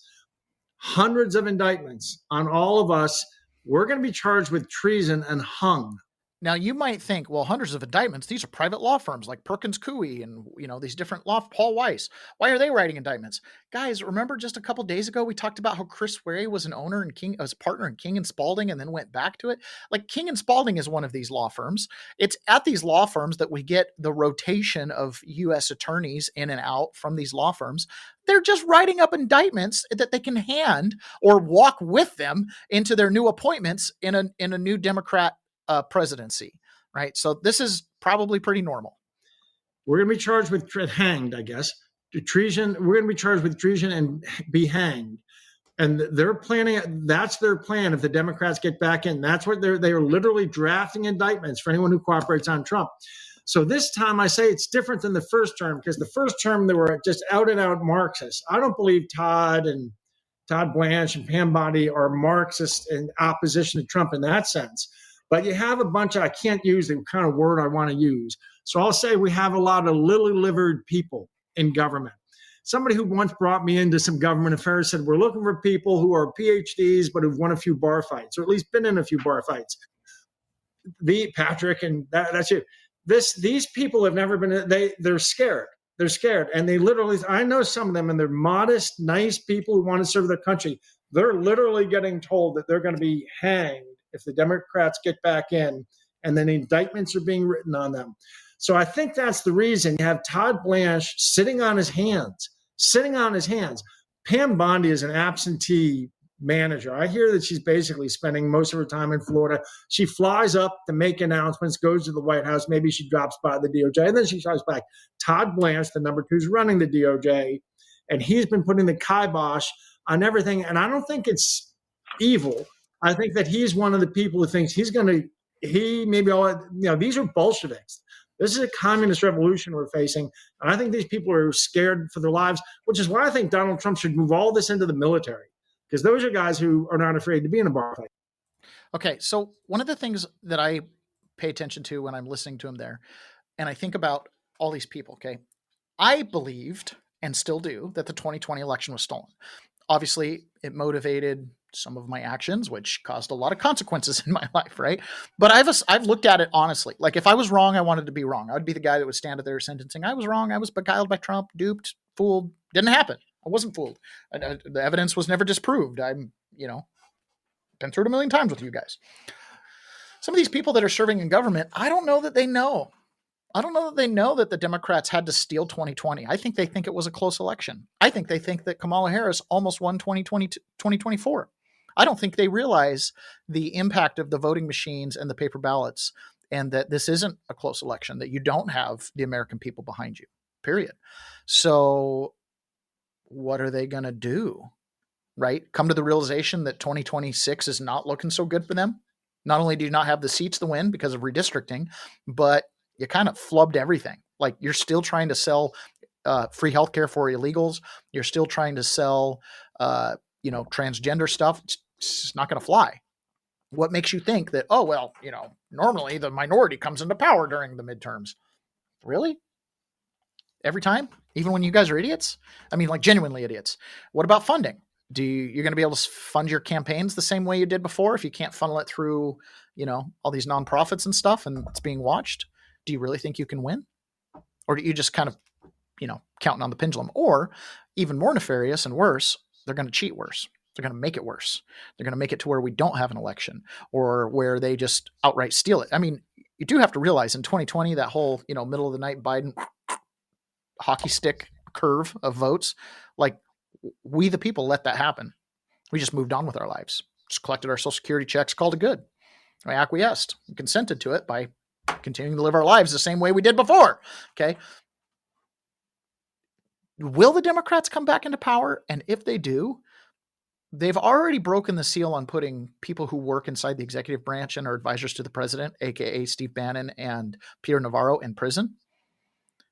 on all of us. We're going to be charged with treason and hung. Now, you might think, well, hundreds of indictments, these are private law firms like Perkins Coie and, these different Paul Weiss. Why are they writing indictments? Guys, remember just a couple days ago, we talked about how Chris Wary was an owner and was a partner in King and Spalding and then went back to it. Like, King and Spalding is one of these law firms. It's at these law firms that we get the rotation of U.S. attorneys in and out from these law firms. They're just writing up indictments that they can hand or walk with them into their new appointments in a new Democrat presidency, right? So this is probably pretty normal. We're going to be charged with hanged, I guess. Treason. We're going to be charged with treason and be hanged. And they're planning. That's their plan. If the Democrats get back in, that's what they are literally drafting indictments for anyone who cooperates on Trump. So this time I say it's different than the first term, because the first term they were just out and out Marxists. I don't believe Todd and Todd Blanche and Pam Bondi are Marxists in opposition to Trump in that sense. But you have a bunch of, I can't use the kind of word I want to use. So I'll say we have a lot of lily-livered people in government. Somebody who once brought me into some government affairs said, we're looking for people who are PhDs, but who've won a few bar fights, or at least been in a few bar fights. Patrick, and that's you. These people have never been, they're scared. They're scared. And they literally, I know some of them, and they're modest, nice people who want to serve their country. They're literally getting told that they're going to be hanged if the Democrats get back in, and then indictments are being written on them. So I think that's the reason you have Todd Blanche sitting on his hands. Pam Bondi is an absentee manager. I hear that she's basically spending most of her time in Florida. She flies up to make announcements, goes to the White House. Maybe she drops by the DOJ, and then she flies back. Todd Blanche, the number 2, is running the DOJ, and he's been putting the kibosh on everything. And I don't think it's evil. I think that he's one of the people who thinks these are Bolsheviks. This is a communist revolution we're facing. And I think these people are scared for their lives, which is why I think Donald Trump should move all this into the military, because those are guys who are not afraid to be in a bar fight. Okay, so one of the things that I pay attention to when I'm listening to him there, and I think about all these people, okay, I believed and still do that the 2020 election was stolen. Obviously, it motivated some of my actions, which caused a lot of consequences in my life, right? But I've looked at it honestly. Like, if I was wrong, I wanted to be wrong. I would be the guy that would stand there sentencing. I was wrong. I was beguiled by Trump, duped, fooled. Didn't happen. I wasn't fooled. The evidence was never disproved. I'm, been through it a million times with you guys. Some of these people that are serving in government, I don't know that they know. I don't know that they know that the Democrats had to steal 2020. I think they think it was a close election. I think they think that Kamala Harris almost won 2024. I don't think they realize the impact of the voting machines and the paper ballots, and that this isn't a close election, that you don't have the American people behind you, period. So what are they going to do, right? Come to the realization that 2026 is not looking so good for them. Not only do you not have the seats to win because of redistricting, but you kind of flubbed everything. Like, you're still trying to sell free healthcare for illegals. You're still trying to sell, transgender stuff. It's just not going to fly. What makes you think that, normally the minority comes into power during the midterms? Really? Every time? Even when you guys are idiots? I mean, like, genuinely idiots. What about funding? You're going to be able to fund your campaigns the same way you did before if you can't funnel it through, all these nonprofits and stuff, and it's being watched? Do you really think you can win? Or do you just kind of, counting on the pendulum? Or even more nefarious and worse, they're going to cheat worse. They're going to make it worse. They're going to make it to where we don't have an election, or where they just outright steal it. I mean, you do have to realize in 2020, that whole, middle of the night Biden hockey stick curve of votes, like, we the people let that happen. We just moved on with our lives, just collected our Social Security checks, called it good. We acquiesced and consented to it by continuing to live our lives the same way we did before. Okay. Will the Democrats come back into power? And if they do, they've already broken the seal on putting people who work inside the executive branch and are advisors to the president, aka Steve Bannon and Peter Navarro, in prison.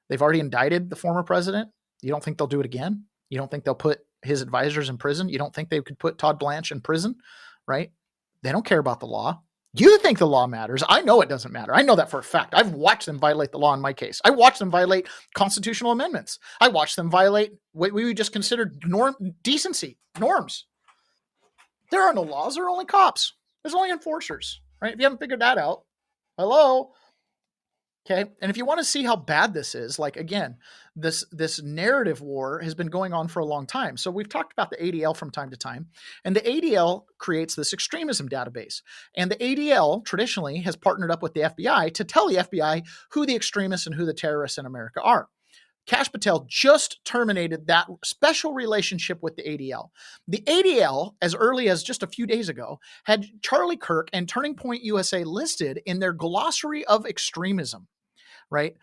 They've already indicted the former president. You don't think they'll do it again? You don't think they'll put his advisors in prison? You don't think they could put Todd Blanche in prison, right? They don't care about the law. You think the law matters. I know it doesn't matter. I know that for a fact. I've watched them violate the law in my case. I watched them violate constitutional amendments. I watched them violate what we would just consider decency, norms. There are no laws. There are only cops. There's only enforcers, right? If you haven't figured that out, hello. Okay. And if you want to see how bad this is, like, again, this narrative war has been going on for a long time. So we've talked about the ADL from time to time, and the ADL creates this extremism database. And the ADL traditionally has partnered up with the FBI to tell the FBI who the extremists and who the terrorists in America are. Kash Patel just terminated that special relationship with the ADL. The ADL, as early as just a few days ago, had Charlie Kirk and Turning Point USA listed in their glossary of extremism, right?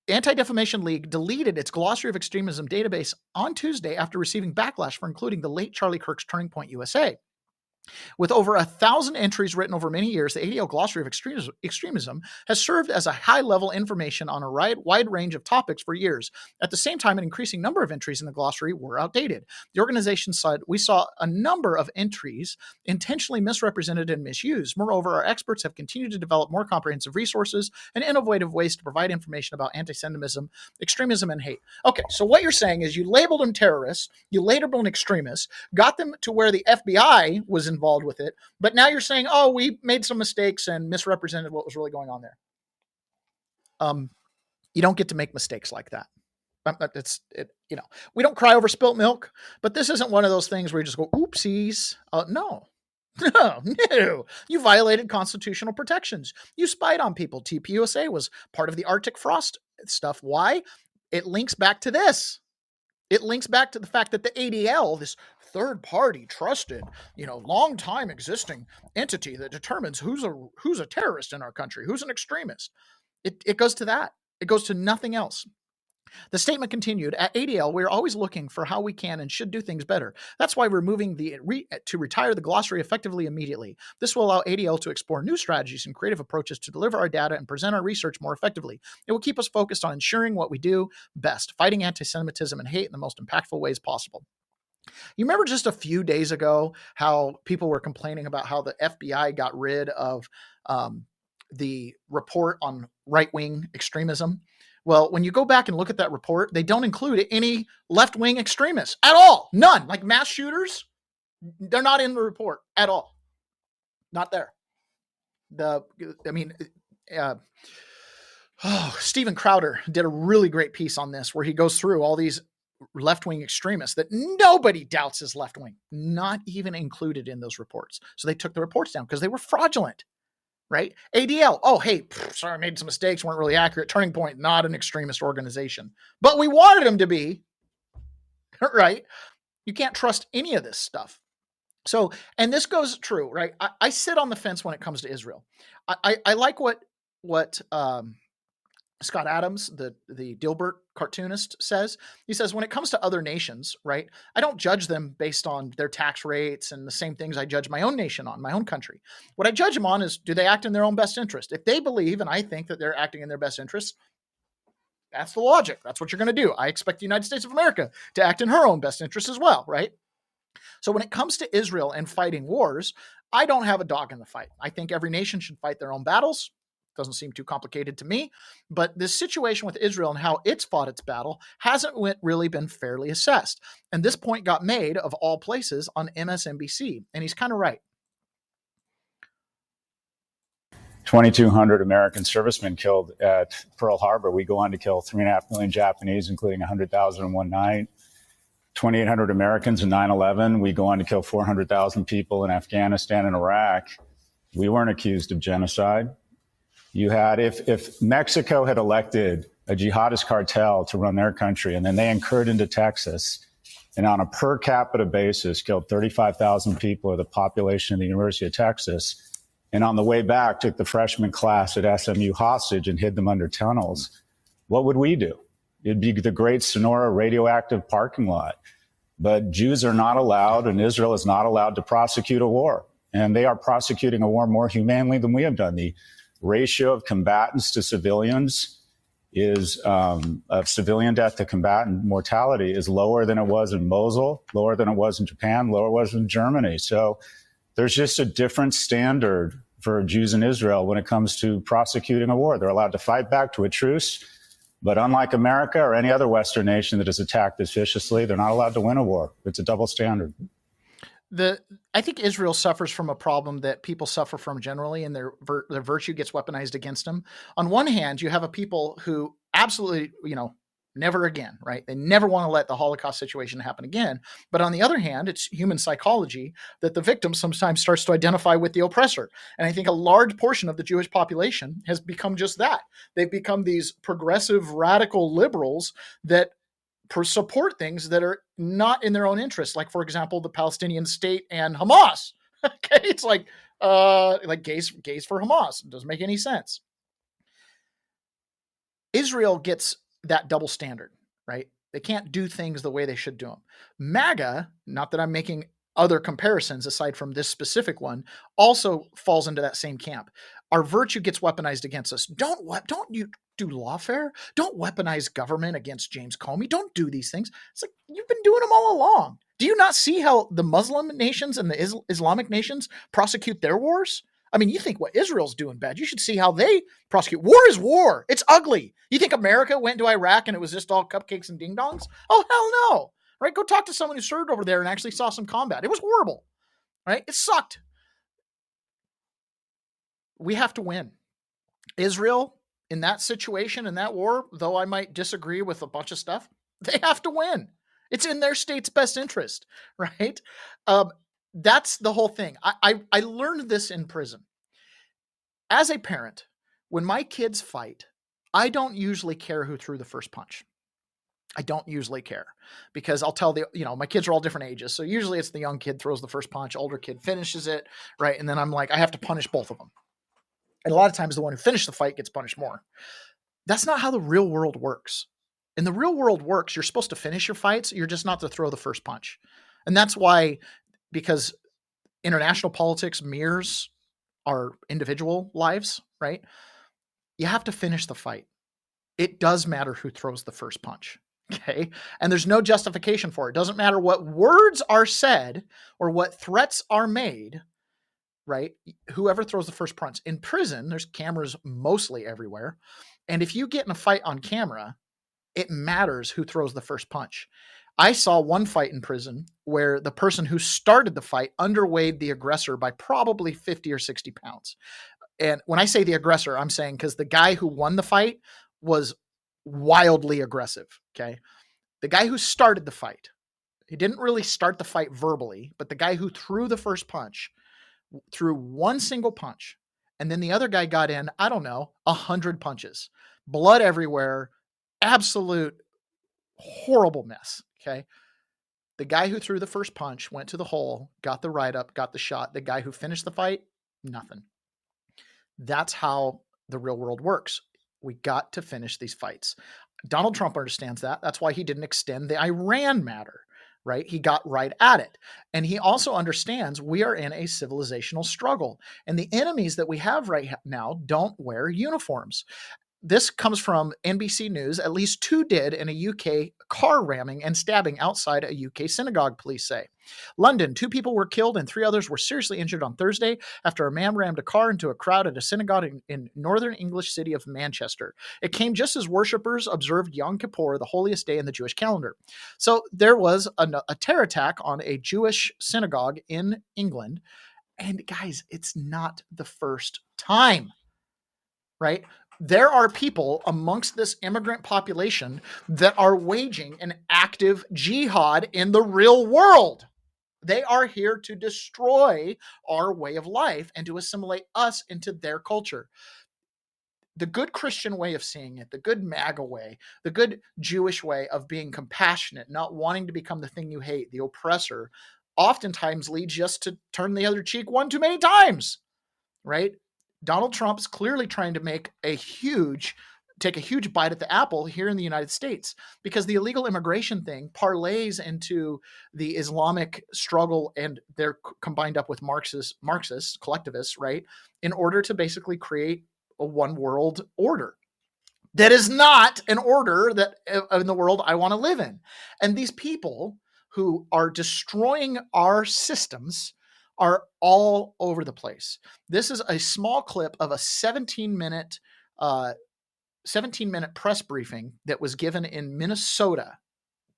Anti-Defamation League deleted its glossary of extremism database on Tuesday after receiving backlash for including the late Charlie Kirk's Turning Point USA. With over 1,000 entries written over many years, the ADL Glossary of Extremism has served as a high-level information on a wide range of topics for years. At the same time, an increasing number of entries in the glossary were outdated. The organization said, we saw a number of entries intentionally misrepresented and misused. Moreover, our experts have continued to develop more comprehensive resources and innovative ways to provide information about anti-Semitism, extremism, and hate. Okay, so what you're saying is you labeled them terrorists, you labeled them extremists, got them to where the FBI was involved with it, but now you're saying, oh, we made some mistakes and misrepresented what was really going on there. You don't get to make mistakes like that. We don't cry over spilt milk, but this isn't one of those things where you just go, oopsies. No. You violated constitutional protections. You spied on people. TPUSA was part of the Arctic frost stuff. Why? It links back to this. It links back to the fact that the ADL, this third-party, trusted, long-time existing entity that determines who's a terrorist in our country, who's an extremist. It goes to that. It goes to nothing else. The statement continued, at ADL, we're always looking for how we can and should do things better. That's why we're moving to retire the glossary effectively immediately. This will allow ADL to explore new strategies and creative approaches to deliver our data and present our research more effectively. It will keep us focused on ensuring what we do best, fighting anti-Semitism and hate in the most impactful ways possible. You remember just a few days ago how people were complaining about how the FBI got rid of the report on right-wing extremism? Well, when you go back and look at that report, they don't include any left-wing extremists at all. None. Like mass shooters, they're not in the report at all. Not there. Steven Crowder did a really great piece on this where he goes through all these left-wing extremists that nobody doubts is left-wing, not even included in those reports. So they took the reports down because they were fraudulent. Right? ADL. Oh, hey, sorry, I made some mistakes, weren't really accurate. Turning Point, not an extremist organization. But we wanted them to be. Right? You can't trust any of this stuff. So, and this goes true, right? I sit on the fence when it comes to Israel. I like what Scott Adams, the Dilbert cartoonist, says. He says, when it comes to other nations, right, I don't judge them based on their tax rates and the same things I judge my own nation on, my own country. What I judge them on is, do they act in their own best interest? If they believe, and I think that they're acting in their best interest, that's the logic. That's what you're going to do. I expect the United States of America to act in her own best interest as well, right? So when it comes to Israel and fighting wars, I don't have a dog in the fight. I think every nation should fight their own battles. Doesn't seem too complicated to me, but this situation with Israel and how it's fought its battle hasn't really been fairly assessed. And this point got made, of all places, on MSNBC, and he's kind of right. 2,200 American servicemen killed at Pearl Harbor. We go on to kill 3.5 million Japanese, including 100,000 in one night. 2,800 Americans in 9/11. We go on to kill 400,000 people in Afghanistan and Iraq. We weren't accused of genocide. You had, if Mexico had elected a jihadist cartel to run their country, and then they incurred into Texas, and on a per capita basis killed 35,000 people, or the population of the University of Texas, and on the way back took the freshman class at SMU hostage and hid them under tunnels, what would we do? It'd be the great Sonora radioactive parking lot. But Jews are not allowed, and Israel is not allowed to prosecute a war. And they are prosecuting a war more humanely than we have done. The ratio of combatants to civilians is of civilian death to combatant mortality is lower than it was in Mosul, lower than it was in Japan, lower than it was in Germany. So there's just a different standard for Jews in Israel when it comes to prosecuting a war. They're allowed to fight back to a truce, but unlike America or any other Western nation that has attacked this viciously, they're not allowed to win a war. It's a double standard. I think Israel suffers from a problem that people suffer from generally, and their virtue gets weaponized against them. On one hand, you have a people who absolutely, never again, right? They never want to let the Holocaust situation happen again. But on the other hand, it's human psychology that the victim sometimes starts to identify with the oppressor. And I think a large portion of the Jewish population has become just that. They've become these progressive, radical liberals that support things that are not in their own interest. Like, for example, the Palestinian state and Hamas. Okay, it's like gays for Hamas. It doesn't make any sense. Israel gets that double standard, right? They can't do things the way they should do them. MAGA, not that I'm making other comparisons aside from this specific one also falls into that same camp. Our virtue gets weaponized against us. Don't you do lawfare? Don't weaponize government against James Comey. Don't do these things. It's like, you've been doing them all along. Do you not see how the Muslim nations and the Islamic nations prosecute their wars? I mean, you think what Israel's doing bad. You should see how they prosecute. War is war. It's ugly. You think America went to Iraq and it was just all cupcakes and ding-dongs? Oh, hell no. Right? Go talk to someone who served over there and actually saw some combat. It was horrible. Right? It sucked. We have to win. Israel, in that situation, in that war, though I might disagree with a bunch of stuff, they have to win. It's in their state's best interest, right? That's the whole thing. I learned this in prison. As a parent, when my kids fight, I don't usually care who threw the first punch. I don't usually care because I'll tell my kids are all different ages. So usually it's the young kid throws the first punch, older kid finishes it, right? And then I'm like, I have to punish both of them. And a lot of times the one who finished the fight gets punished more. That's not how the real world works. In the real world works, you're supposed to finish your fights. You're just not to throw the first punch. And that's why, because international politics mirrors our individual lives, right? You have to finish the fight. It does matter who throws the first punch. Okay. And there's no justification for it. It doesn't matter what words are said or what threats are made, right? Whoever throws the first punch. In prison, there's cameras mostly everywhere. And if you get in a fight on camera, it matters who throws the first punch. I saw one fight in prison where the person who started the fight underweighed the aggressor by probably 50 or 60 pounds. And when I say the aggressor, I'm saying because the guy who won the fight was wildly aggressive. Okay. The guy who started the fight, he didn't really start the fight verbally, but the guy who threw the first punch threw one single punch. And then the other guy got in, 100 punches, blood everywhere, absolute horrible mess. Okay. The guy who threw the first punch went to the hole, got the write-up, got the shot. The guy who finished the fight, nothing. That's how the real world works. We got to finish these fights. Donald Trump understands that. That's why he didn't extend the Iran matter, right? He got right at it. And he also understands we are in a civilizational struggle. And the enemies that we have right now don't wear uniforms. This comes from NBC News. At least 2 did in a UK car ramming and stabbing outside a UK synagogue, police say. London, 2 people were killed and 3 others were seriously injured on Thursday after a man rammed a car into a crowd at a synagogue in northern English city of Manchester. It came just as worshippers observed Yom Kippur, the holiest day in the Jewish calendar. So there was a terror attack on a Jewish synagogue in England. And guys, it's not the first time, right? There are people amongst this immigrant population that are waging an active jihad in the real world. They are here to destroy our way of life and to assimilate us into their culture. The good Christian way of seeing it, the good MAGA way, the good Jewish way of being compassionate, not wanting to become the thing you hate, the oppressor, oftentimes leads just to turn the other cheek one too many times, right? Donald Trump is clearly trying to take a huge bite at the apple here in the United States because the illegal immigration thing parlays into the Islamic struggle and they're combined up with Marxists, collectivists, right? In order to basically create a one world order. That is not an order that in the world I want to live in. And these people who are destroying our systems are all over the place. This is a small clip of a 17-minute press briefing that was given in Minnesota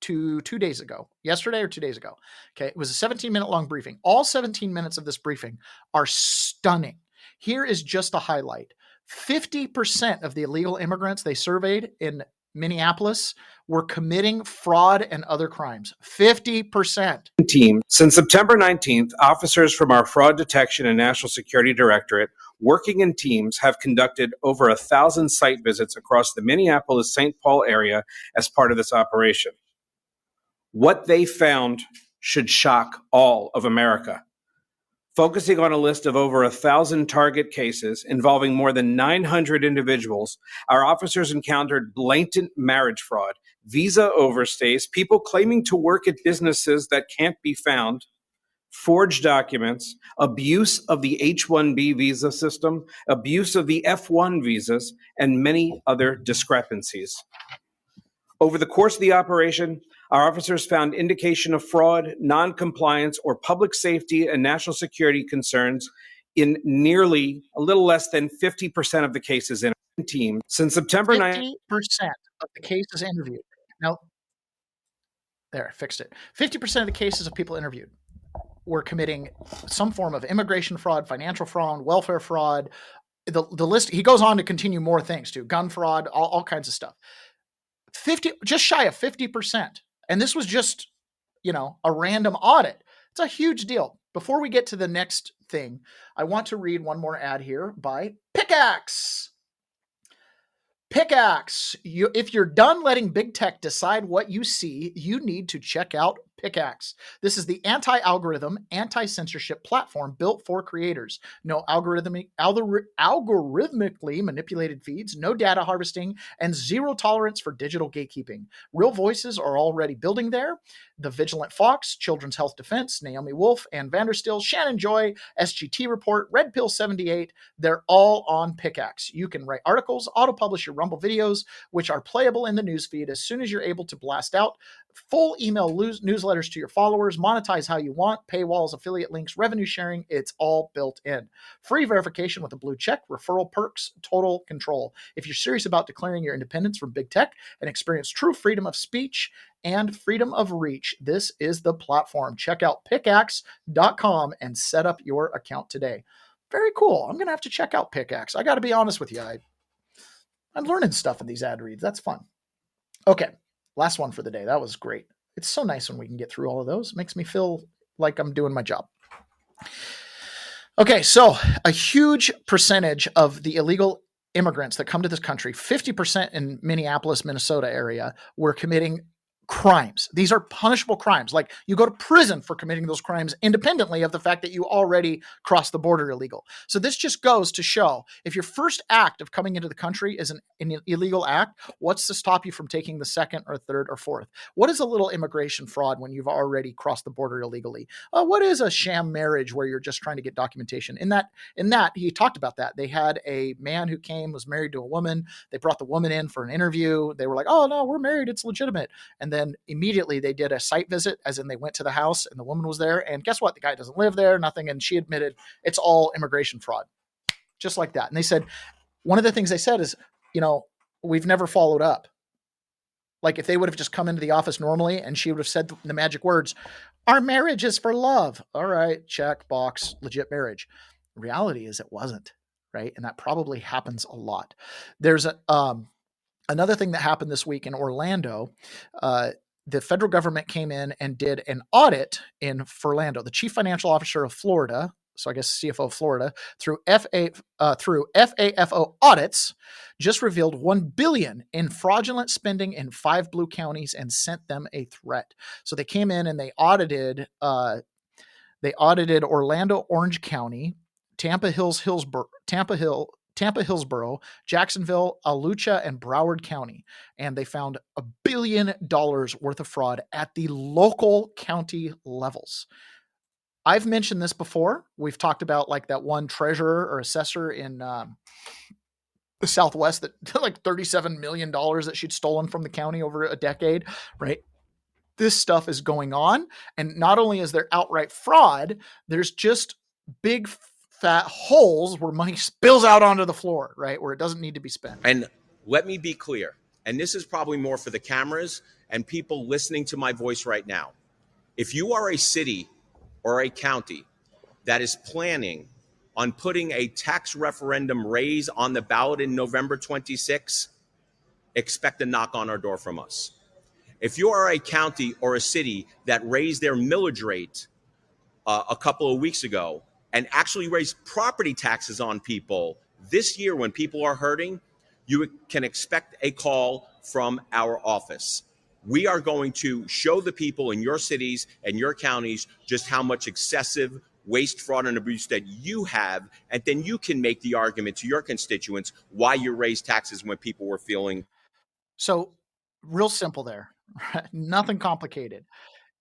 2 days ago, yesterday or 2 days ago. Okay. It was a 17-minute long briefing. All 17 minutes of this briefing are stunning. Here is just a highlight. 50% of the illegal immigrants they surveyed in Minneapolis were committing fraud and other crimes. 50%. Team. Since September 19th, officers from our Fraud Detection and National Security Directorate, working in teams, have conducted over 1,000 site visits across the Minneapolis-St. Paul area as part of this operation. What they found should shock all of America. Focusing on a list of over 1,000 target cases involving more than 900 individuals, our officers encountered blatant marriage fraud, visa overstays, people claiming to work at businesses that can't be found, forged documents, abuse of the H-1B visa system, abuse of the F-1 visas, and many other discrepancies. Over the course of the operation, our officers found indication of fraud, non-compliance, or public safety and national security concerns in nearly a little less than 50% of the cases in our team. Since September 9th, 50% of the cases interviewed. Now, there, I fixed it. 50% of the cases of people interviewed were committing some form of immigration fraud, financial fraud, welfare fraud. The list, he goes on to continue more things too, gun fraud, all kinds of stuff. Just shy of 50%. And this was just, a random audit. It's a huge deal. Before we get to the next thing, I want to read one more ad here by Pickaxe. Pickaxe. If you're done letting big tech decide what you see, you need to check out Pickaxe. This is the anti-algorithm, anti-censorship platform built for creators. No algorithmically manipulated feeds, no data harvesting, and zero tolerance for digital gatekeeping. Real voices are already building there. The Vigilant Fox, Children's Health Defense, Naomi Wolf, Ann Vanderstill, Shannon Joy, SGT Report, Red Pill 78, they're all on Pickaxe. You can write articles, auto-publish your Rumble videos, which are playable in the newsfeed as soon as you're able to blast out full email newsletters to your followers, monetize how you want, paywalls, affiliate links, revenue sharing, it's all built in. Free verification with a blue check, referral perks, total control. If you're serious about declaring your independence from big tech and experience true freedom of speech and freedom of reach, this is the platform. Check out pickaxe.com and set up your account today. Very cool. I'm going to have to check out Pickaxe. I got to be honest with you. I'm learning stuff in these ad reads. That's fun. Okay. Last one for the day. That was great. It's so nice when we can get through all of those. It makes me feel like I'm doing my job. Okay, so a huge percentage of the illegal immigrants that come to this country, 50% in Minneapolis, Minnesota area, were committing crimes. These are punishable crimes. Like, you go to prison for committing those crimes independently of the fact that you already crossed the border illegal. So this just goes to show, if your first act of coming into the country is an illegal act, what's to stop you from taking the second or third or fourth? What is a little immigration fraud when you've already crossed the border illegally? What is a sham marriage where you're just trying to get documentation? In that, he talked about that. They had a man who came, was married to a woman. They brought the woman in for an interview. They were like, oh no, we're married. It's legitimate. And then immediately they did a site visit, as in they went to the house and the woman was there. And guess what? The guy doesn't live there, nothing. And she admitted it's all immigration fraud, just like that. And they said, one of the things they said is, we've never followed up. Like, if they would have just come into the office normally and she would have said the magic words, our marriage is for love. All right, check box, legit marriage. The reality is it wasn't, right? And that probably happens a lot. There's another thing that happened this week in Orlando. The federal government came in and did an audit in Orlando. The chief financial officer of Florida, so I guess CFO of Florida, through FAFO audits, just revealed $1 billion in fraudulent spending in 5 blue counties and sent them a threat. So they came in and they audited Orlando, Orange County, Tampa, Hillsborough, Jacksonville, Alachua, and Broward County. And they found $1 billion worth of fraud at the local county levels. I've mentioned this before. We've talked about like that one treasurer or assessor in the Southwest that like $37 million that she'd stolen from the county over a decade, right? This stuff is going on. And not only is there outright fraud, there's just big fat holes where money spills out onto the floor, right? Where it doesn't need to be spent. And let me be clear, and this is probably more for the cameras and people listening to my voice right now. If you are a city or a county that is planning on putting a tax referendum raise on the ballot in November 26, expect a knock on our door from us. If you are a county or a city that raised their millage rate a couple of weeks ago and actually raised property taxes on people this year when people are hurting, you can expect a call from our office. We are going to show the people in your cities and your counties just how much excessive waste, fraud, and abuse that you have, and then you can make the argument to your constituents why you raised taxes when people were feeling. So real simple there, nothing complicated.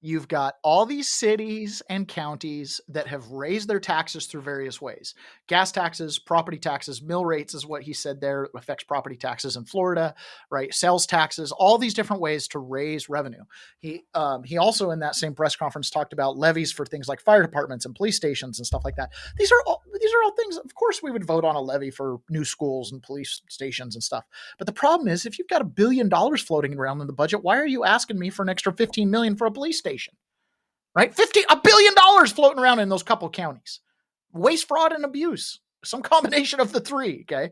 You've got all these cities and counties that have raised their taxes through various ways. Gas taxes, property taxes, mill rates is what he said there, affects property taxes in Florida, right? Sales taxes, all these different ways to raise revenue. He also in that same press conference talked about levies for things like fire departments and police stations and stuff like that. These are all things, of course we would vote on a levy for new schools and police stations and stuff. But the problem is, if you've got $1 billion floating around in the budget, why are you asking me for an extra $15 million for a police station? Right? $1 billion floating around in those couple counties. Waste, fraud, and abuse. Some combination of the three, okay?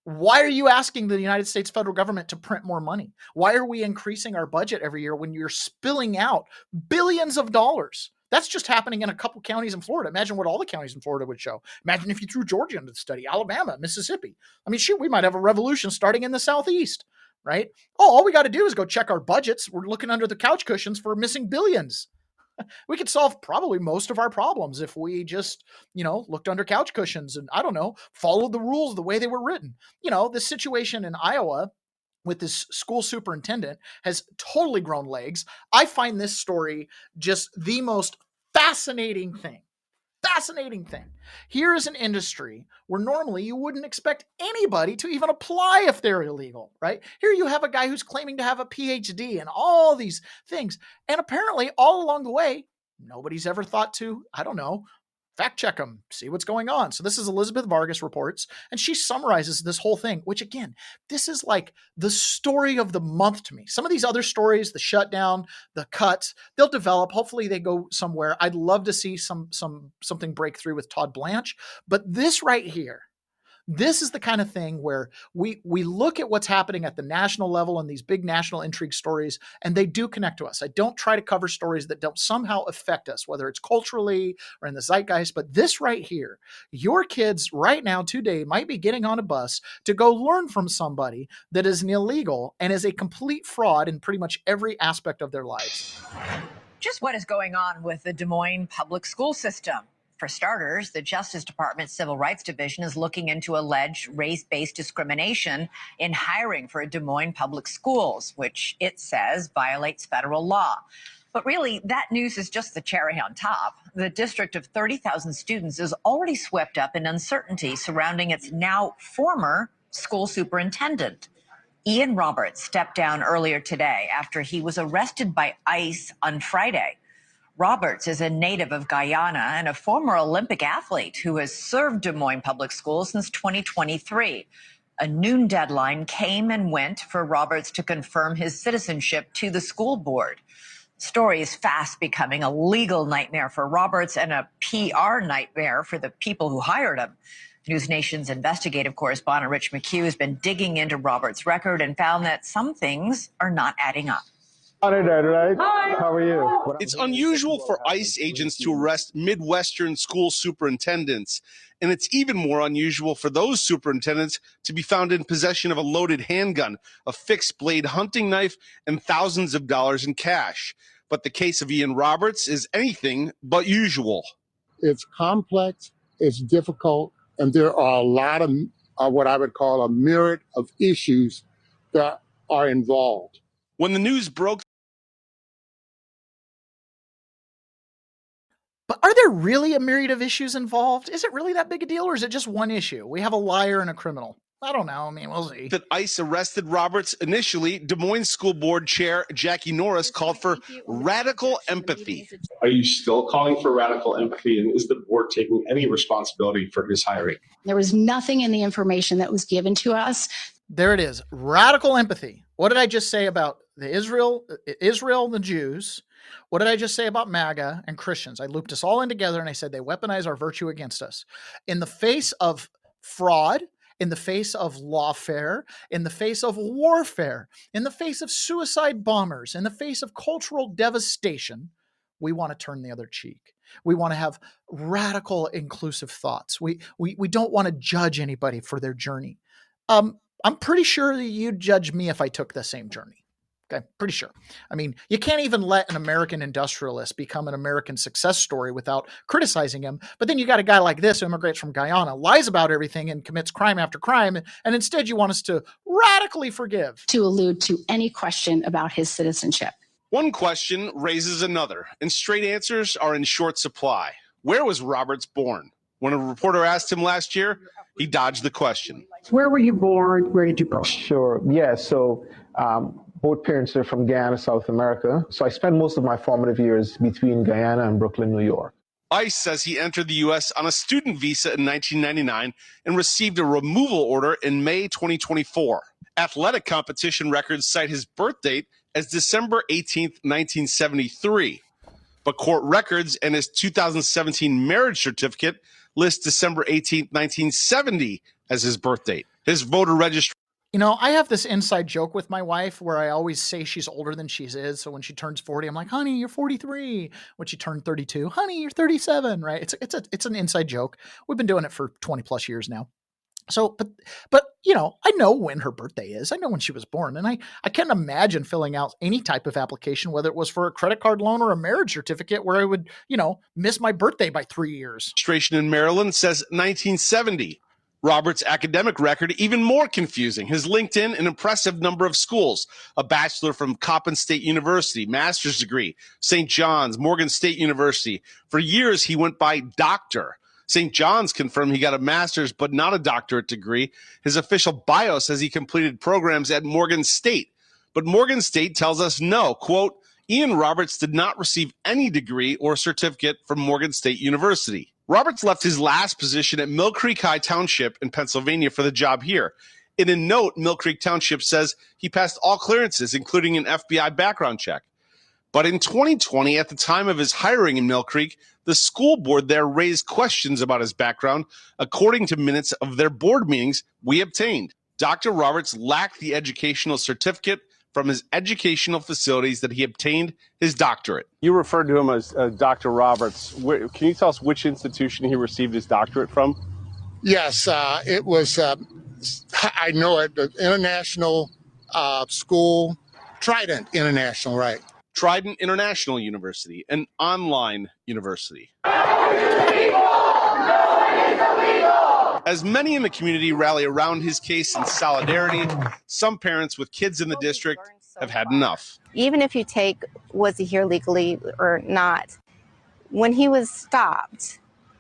Why are you asking the United States federal government to print more money? Why are we increasing our budget every year when you're spilling out billions of dollars? That's just happening in a couple counties in Florida. Imagine what all the counties in Florida would show. Imagine if you threw Georgia into the study, Alabama, Mississippi. I mean, shoot, we might have a revolution starting in the Southeast, right? Oh, all we got to do is go check our budgets. We're looking under the couch cushions for missing billions. We could solve probably most of our problems if we just, looked under couch cushions and, followed the rules the way they were written. This situation in Iowa with this school superintendent has totally grown legs. I find this story just the most fascinating thing. Here is an industry where normally you wouldn't expect anybody to even apply if they're illegal, right? Here you have a guy who's claiming to have a PhD and all these things. And apparently all along the way, nobody's ever thought to, fact check them, see what's going on. So this is Elizabeth Vargas Reports, and she summarizes this whole thing, which again, this is like the story of the month to me. Some of these other stories, the shutdown, the cuts, they'll develop. Hopefully they go somewhere. I'd love to see something break through with Todd Blanche, but this right here, this is the kind of thing where we look at what's happening at the national level and these big national intrigue stories, and they do connect to us. I don't try to cover stories that don't somehow affect us, whether it's culturally or in the zeitgeist, but this right here, your kids right now today might be getting on a bus to go learn from somebody that is an illegal and is a complete fraud in pretty much every aspect of their lives. Just what is going on with the Des Moines public school system? For starters, the Justice Department's Civil Rights Division is looking into alleged race-based discrimination in hiring for Des Moines public schools, which it says violates federal law. But really, that news is just the cherry on top. The district of 30,000 students is already swept up in uncertainty surrounding its now former school superintendent. Ian Roberts stepped down earlier today after he was arrested by ICE on Friday. Roberts is a native of Guyana and a former Olympic athlete who has served Des Moines Public Schools since 2023. A noon deadline came and went for Roberts to confirm his citizenship to the school board. The story is fast becoming a legal nightmare for Roberts and a PR nightmare for the people who hired him. News Nation's investigative correspondent Rich McHugh has been digging into Roberts' record and found that some things are not adding up. Right? Hi. How are you? It's unusual for ICE agents to arrest Midwestern school superintendents, and it's even more unusual for those superintendents to be found in possession of a loaded handgun, a fixed-blade hunting knife, and thousands of dollars in cash. But the case of Ian Roberts is anything but usual. It's complex, it's difficult, and there are a lot of what I would call a myriad of issues that are involved. When the news broke, but are there really a myriad of issues involved? Is it really that big a deal, or is it just one issue? We have a liar and a criminal. I don't know. I mean, we'll see. That ICE arrested Roberts initially, Des Moines School Board Chair Jackie Norris called for radical empathy. Are you still calling for radical empathy, and is the board taking any responsibility for his hiring? There was nothing in the information that was given to us. There it is. Radical empathy. What did I just say about the Israel and the Jews? What did I just say about MAGA and Christians? I looped us all in together and I said they weaponize our virtue against us. In the face of fraud, in the face of lawfare, in the face of warfare, in the face of suicide bombers, in the face of cultural devastation, we want to turn the other cheek. We want to have radical inclusive thoughts. We don't want to judge anybody for their journey. I'm pretty sure that you'd judge me if I took the same journey. Okay, pretty sure. I mean, you can't even let an American industrialist become an American success story without criticizing him. But then you got a guy like this who immigrates from Guyana, lies about everything and commits crime after crime. And instead you want us to radically forgive. To allude to any question about his citizenship. One question raises another, and straight answers are in short supply. Where was Roberts born? When a reporter asked him last year, he dodged the question. Where were you born? Where did you grow up? Sure. Yeah. So both parents are from Guyana, South America. So I spent most of my formative years between Guyana and Brooklyn, New York. ICE says he entered the U.S. on a student visa in 1999 and received a removal order in May 2024. Athletic competition records cite his birth date as December 18th, 1973. But court records and his 2017 marriage certificate list December 18th, 1970 as his birth date. His voter registration. You know, I have this inside joke with my wife where I always say she's older than she is. So when she turns 40, I'm like, honey, you're 43. When she turned 32, honey, you're 37, right? It's an inside joke. We've been doing it for 20 plus years now. So, but you know, I know when her birthday is. I know when she was born. And I can't imagine filling out any type of application, whether it was for a credit card loan or a marriage certificate, where I would, you know, miss my birthday by 3 years. Registration in Maryland says 1970. Roberts' academic record even more confusing. His LinkedIn, an impressive number of schools, a bachelor from Coppin State University, master's degree, St. John's, Morgan State University. For years, he went by doctor. St. John's confirmed he got a master's, but not a doctorate degree. His official bio says he completed programs at Morgan State. But Morgan State tells us no. Quote, Ian Roberts did not receive any degree or certificate from Morgan State University. Roberts left his last position at Mill Creek High Township in Pennsylvania for the job here. In a note, Mill Creek Township says he passed all clearances, including an FBI background check. But in 2020, at the time of his hiring in Mill Creek, the school board there raised questions about his background, according to minutes of their board meetings we obtained. Dr. Roberts lacked the educational certificate from his educational facilities that he obtained his doctorate. You referred to him as Dr. Roberts. Can you tell us which institution he received his doctorate from? Yes, it was, I know it, the international school, Trident International, right? Trident International University, an online university. As many in the community rally around his case in solidarity, some parents with kids in the district have had enough. Even if you take, was he here legally or not, when he was stopped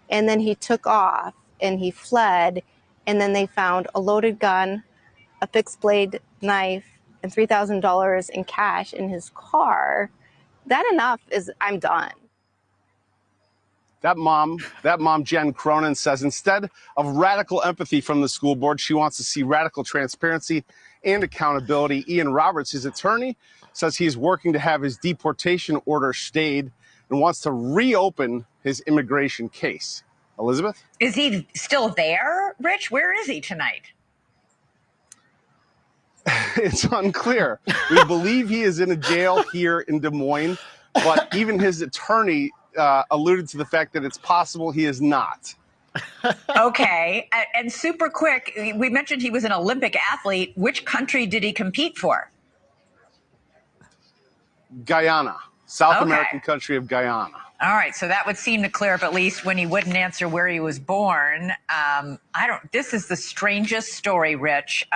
and then he took off and he fled, and then they found a loaded gun, a fixed blade knife, and $3,000 in cash in his car, that enough is, I'm done. That mom, Jen Cronin, says instead of radical empathy from the school board, she wants to see radical transparency and accountability. Ian Roberts, his attorney, says he's working to have his deportation order stayed and wants to reopen his immigration case. Elizabeth? Is he still there, Rich? Where is he tonight? It's unclear. We believe he is in a jail here in Des Moines, but even his attorney alluded to the fact that it's possible he is not. Okay. And super quick, we mentioned he was an Olympic athlete. Which country did he compete for? Guyana, South American country of Guyana. All right. So that would seem to clear up at least when he wouldn't answer where he was born. This is the strangest story, Rich.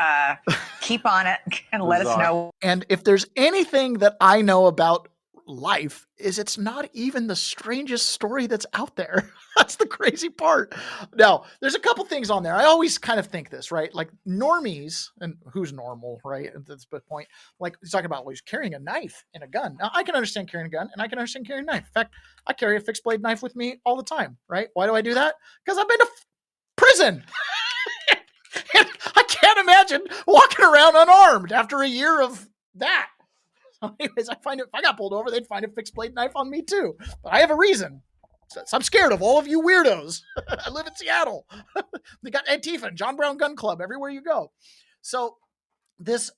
Keep on it and let us know. And if there's anything that I know about life, is it's not even the strangest story that's out there. That's the crazy part. Now, there's a couple things on there. I always kind of think this, right? Like normies, and who's normal, right? That's the point. Like he's talking about, well, he's carrying a knife and a gun. Now, I can understand carrying a gun and I can understand carrying a knife. In fact, I carry a fixed blade knife with me all the time, right? Why do I do that? Because I've been to prison. And I can't imagine walking around unarmed after a year of that. So anyways, I find if I got pulled over, they'd find a fixed blade knife on me too. But I have a reason. So I'm scared of all of you weirdos. I live in Seattle. They got Antifa and John Brown Gun Club everywhere you go. So this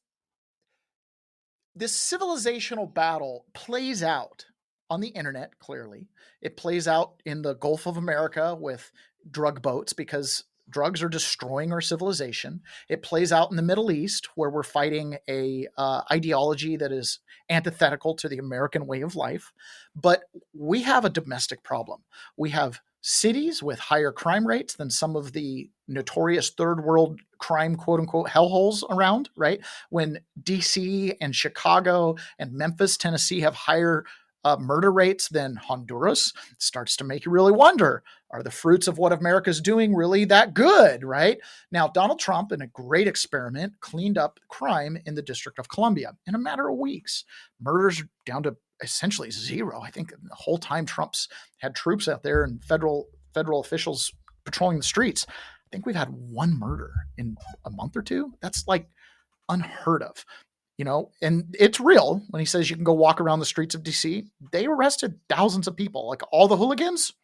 civilizational battle plays out on the internet, clearly. It plays out in the Gulf of America with drug boats because drugs are destroying our civilization. It plays out in the Middle East where we're fighting a ideology that is antithetical to the American way of life. But we have a domestic problem. We have cities with higher crime rates than some of the notorious third world crime, quote unquote, hellholes around, right? When DC and Chicago and Memphis, Tennessee have higher murder rates than Honduras, it starts to make you really wonder, are the fruits of what America's doing really that good, right? Now, Donald Trump, in a great experiment, cleaned up crime in the District of Columbia in a matter of weeks. Murders are down to essentially zero. I think the whole time Trump's had troops out there and federal officials patrolling the streets, I think we've had one murder in a month or two. That's like unheard of. And it's real when he says you can go walk around the streets of DC. They arrested thousands of people, like all the hooligans.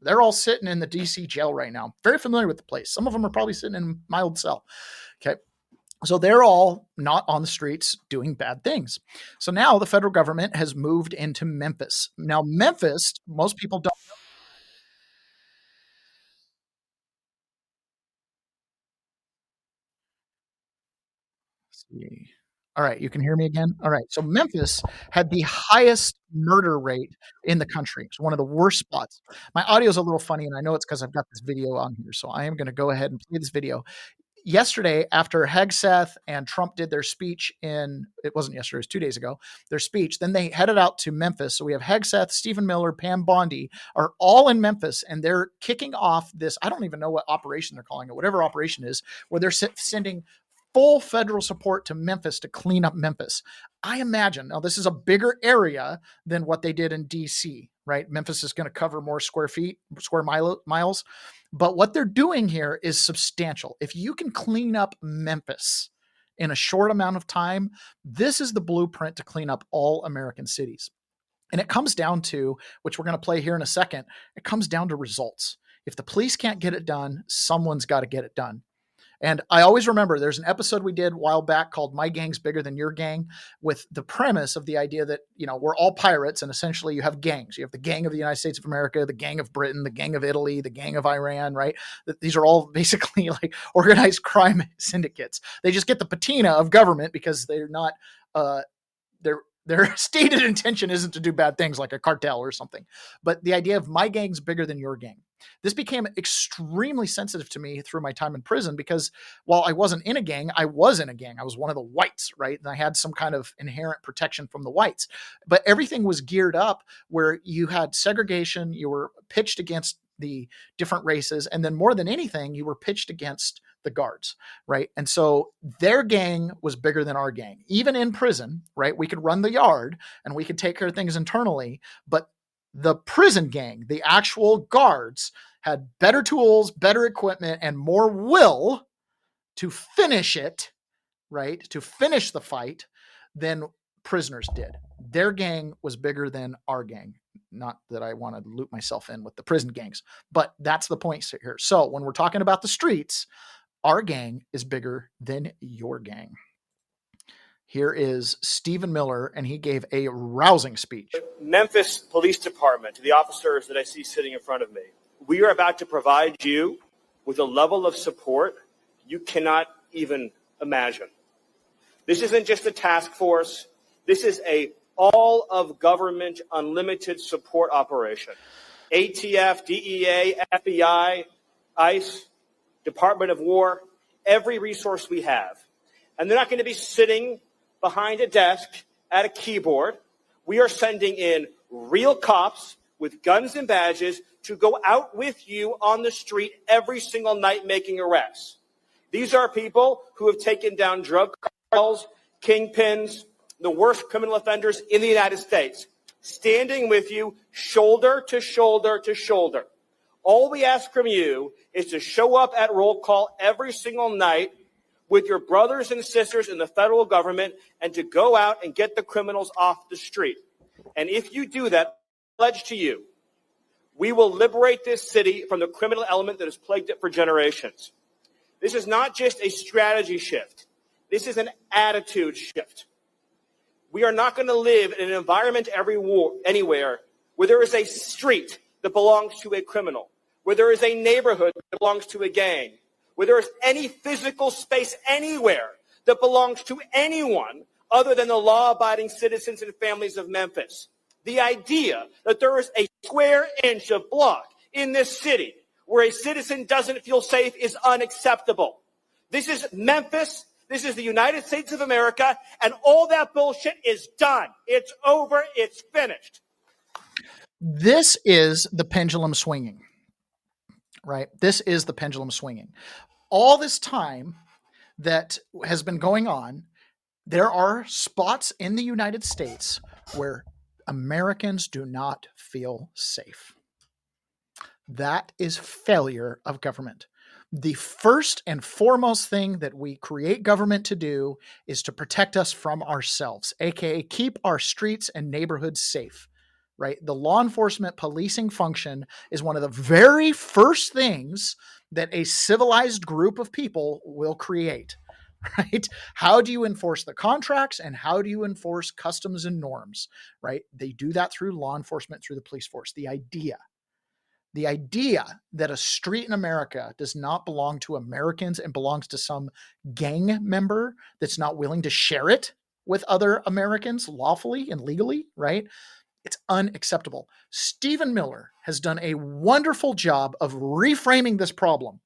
They're all sitting in the DC jail right now. Very familiar with the place. Some of them are probably sitting in a mild cell. Okay. So they're all not on the streets doing bad things. So now the federal government has moved into Memphis. Now, Memphis, most people don't know. Let's see. All right, you can hear me again? All right, so Memphis had the highest murder rate in the country. It's one of the worst spots. My audio is a little funny, and I know it's because I've got this video on here, so I am going to go ahead and play this video. Yesterday, after Hegseth and Trump did their speech it wasn't yesterday, it was 2 days ago, their speech, then they headed out to Memphis. So we have Hegseth, Stephen Miller, Pam Bondi are all in Memphis, and they're kicking off this, I don't even know what operation they're calling it, whatever operation is, where they're sending full federal support to Memphis to clean up Memphis. I imagine, now this is a bigger area than what they did in DC, right? Memphis is going to cover more square miles. But what they're doing here is substantial. If you can clean up Memphis in a short amount of time, this is the blueprint to clean up all American cities. And it comes down to, which we're going to play here in a second, it comes down to results. If the police can't get it done, someone's got to get it done. And I always remember there's an episode we did a while back called My Gang's Bigger Than Your Gang, with the premise of the idea that, we're all pirates, and essentially you have gangs. You have the gang of the United States of America, the gang of Britain, the gang of Italy, the gang of Iran, right? These are all basically like organized crime syndicates. They just get the patina of government because they're not, their stated intention isn't to do bad things like a cartel or something. But the idea of my gang's bigger than your gang. This became extremely sensitive to me through my time in prison because while I wasn't in a gang, I was in a gang. I was one of the whites, right? And I had some kind of inherent protection from the whites. But everything was geared up where you had segregation, you were pitched against the different races, and then more than anything, you were pitched against the guards, right? And so their gang was bigger than our gang. Even in prison, right? We could run the yard and we could take care of things internally, but the prison gang, the actual guards, had better tools, better equipment, and more will to finish it, right? To finish the fight than prisoners did. Their gang was bigger than our gang. Not that I want to loop myself in with the prison gangs, but that's the point here. So when we're talking about the streets, our gang is bigger than your gang. Here is Stephen Miller, and he gave a rousing speech. Memphis Police Department, to the officers that I see sitting in front of me, we are about to provide you with a level of support you cannot even imagine. This isn't just a task force. This is a all of government unlimited support operation. ATF, DEA, FBI, ICE, Department of War, every resource we have. And they're not going to be sitting behind a desk at a keyboard. We are sending in real cops with guns and badges to go out with you on the street every single night making arrests. These are people who have taken down drug cartels, kingpins, the worst criminal offenders in the United States, standing with you shoulder to shoulder to shoulder. All we ask from you is to show up at roll call every single night with your brothers and sisters in the federal government and to go out and get the criminals off the street. And if you do that, I pledge to you, we will liberate this city from the criminal element that has plagued it for generations. This is not just a strategy shift. This is an attitude shift. We are not going to live in an environment anywhere where there is a street that belongs to a criminal, where there is a neighborhood that belongs to a gang, where there is any physical space anywhere that belongs to anyone other than the law-abiding citizens and families of Memphis. The idea that there is a square inch of block in this city where a citizen doesn't feel safe is unacceptable. This is Memphis. This is the United States of America, and all that bullshit is done. It's over. It's finished. This is the pendulum swinging, right? This is the pendulum swinging. All this time that has been going on, there are spots in the United States where Americans do not feel safe. That is failure of government. The first and foremost thing that we create government to do is to protect us from ourselves, aka keep our streets and neighborhoods safe, right? The law enforcement policing function is one of the very first things that a civilized group of people will create, right? How do you enforce the contracts and how do you enforce customs and norms, right? They do that through law enforcement, through the police force. The idea that a street in America does not belong to Americans and belongs to some gang member that's not willing to share it with other Americans lawfully and legally, right? It's unacceptable. Stephen Miller has done a wonderful job of reframing this problem,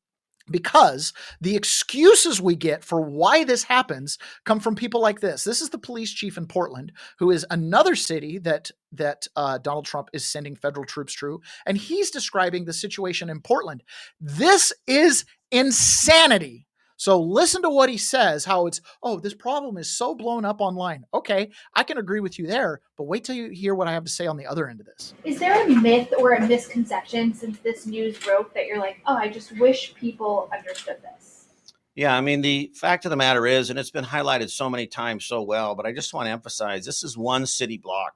because the excuses we get for why this happens come from people like this. This is the police chief in Portland, who is another city that Donald Trump is sending federal troops to, and he's describing the situation in Portland. This is insanity. So listen to what he says, how it's, oh, this problem is so blown up online. Okay, I can agree with you there, but wait till you hear what I have to say on the other end of this. Is there a myth or a misconception since this news broke that you're like, oh, I just wish people understood this? Yeah, I mean, the fact of the matter is, and it's been highlighted so many times so well, but I just want to emphasize, this is one city block.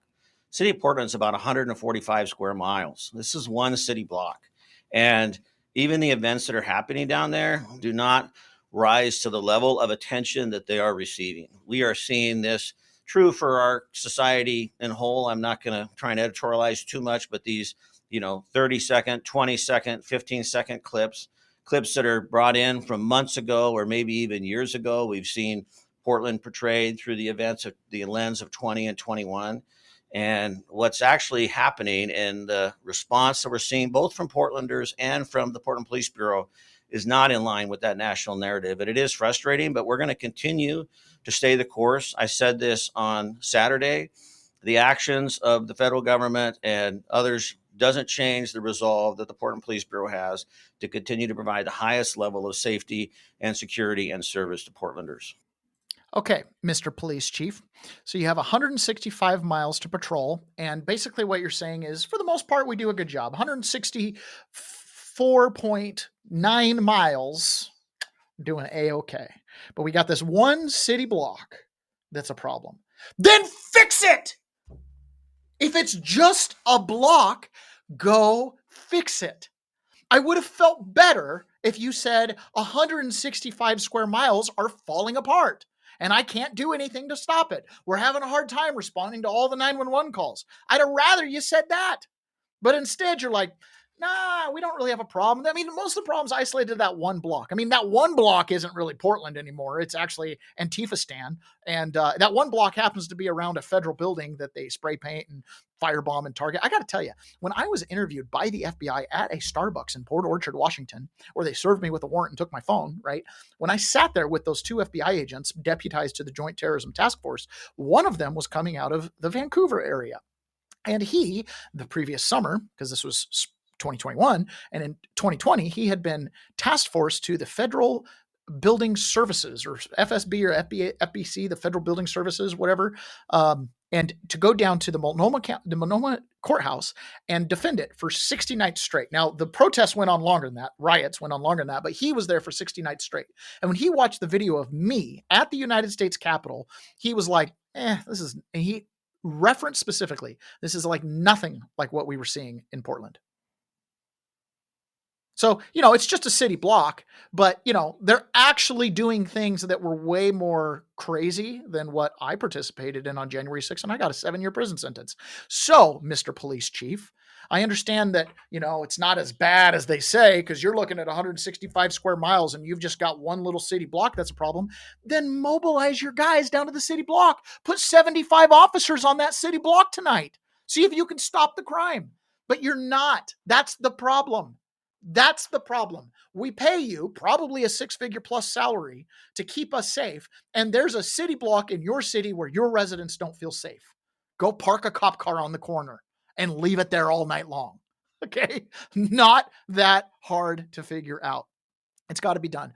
City of Portland is about 145 square miles. This is one city block. And even the events that are happening down there do not rise to the level of attention that they are receiving. We are seeing this true for our society in whole. I'm not going to try and editorialize too much, but these, 30-second, 20-second, 15-second clips that are brought in from months ago or maybe even years ago. We've seen Portland portrayed through the events of the lens of 20 and 21. And what's actually happening in the response that we're seeing both from Portlanders and from the Portland Police Bureau is not in line with that national narrative. And it is frustrating, but we're going to continue to stay the course. I said this on Saturday. The actions of the federal government and others doesn't change the resolve that the Portland Police Bureau has to continue to provide the highest level of safety and security and service to Portlanders. Okay, Mr. Police Chief. So you have 165 miles to patrol. And basically what you're saying is, for the most part, we do a good job. 164.9 miles, doing A-okay. But we got this one city block that's a problem. Then fix it! If it's just a block, go fix it. I would have felt better if you said 165 square miles are falling apart and I can't do anything to stop it. We're having a hard time responding to all the 911 calls. I'd have rather you said that. But instead you're like, nah, we don't really have a problem. I mean, most of the problem's isolated to that one block. I mean, that one block isn't really Portland anymore. It's actually Antifa-stan. And that one block happens to be around a federal building that they spray paint and firebomb and target. I got to tell you, when I was interviewed by the FBI at a Starbucks in Port Orchard, Washington, where they served me with a warrant and took my phone, right? When I sat there with those two FBI agents deputized to the Joint Terrorism Task Force, one of them was coming out of the Vancouver area. And he, the previous summer, because this was 2021, and in 2020, he had been task force to the Federal Building Services, or FSB or FBC, the Federal Building Services, whatever, and to go down to the Multnomah courthouse and defend it for 60 nights straight. Now, the protests went on longer than that, riots went on longer than that, but he was there for 60 nights straight. And when he watched the video of me at the United States Capitol, he was like, this is, and he referenced specifically, this is like nothing like what we were seeing in Portland. So, it's just a city block, but, they're actually doing things that were way more crazy than what I participated in on January 6th, and I got a 7-year prison sentence. So, Mr. Police Chief, I understand that, it's not as bad as they say, because you're looking at 165 square miles and you've just got one little city block that's a problem. Then mobilize your guys down to the city block. Put 75 officers on that city block tonight. See if you can stop the crime. But you're not. That's the problem. That's the problem. We pay you probably a 6-figure plus salary to keep us safe. And there's a city block in your city where your residents don't feel safe. Go park a cop car on the corner and leave it there all night long. Okay. Not that hard to figure out. It's got to be done.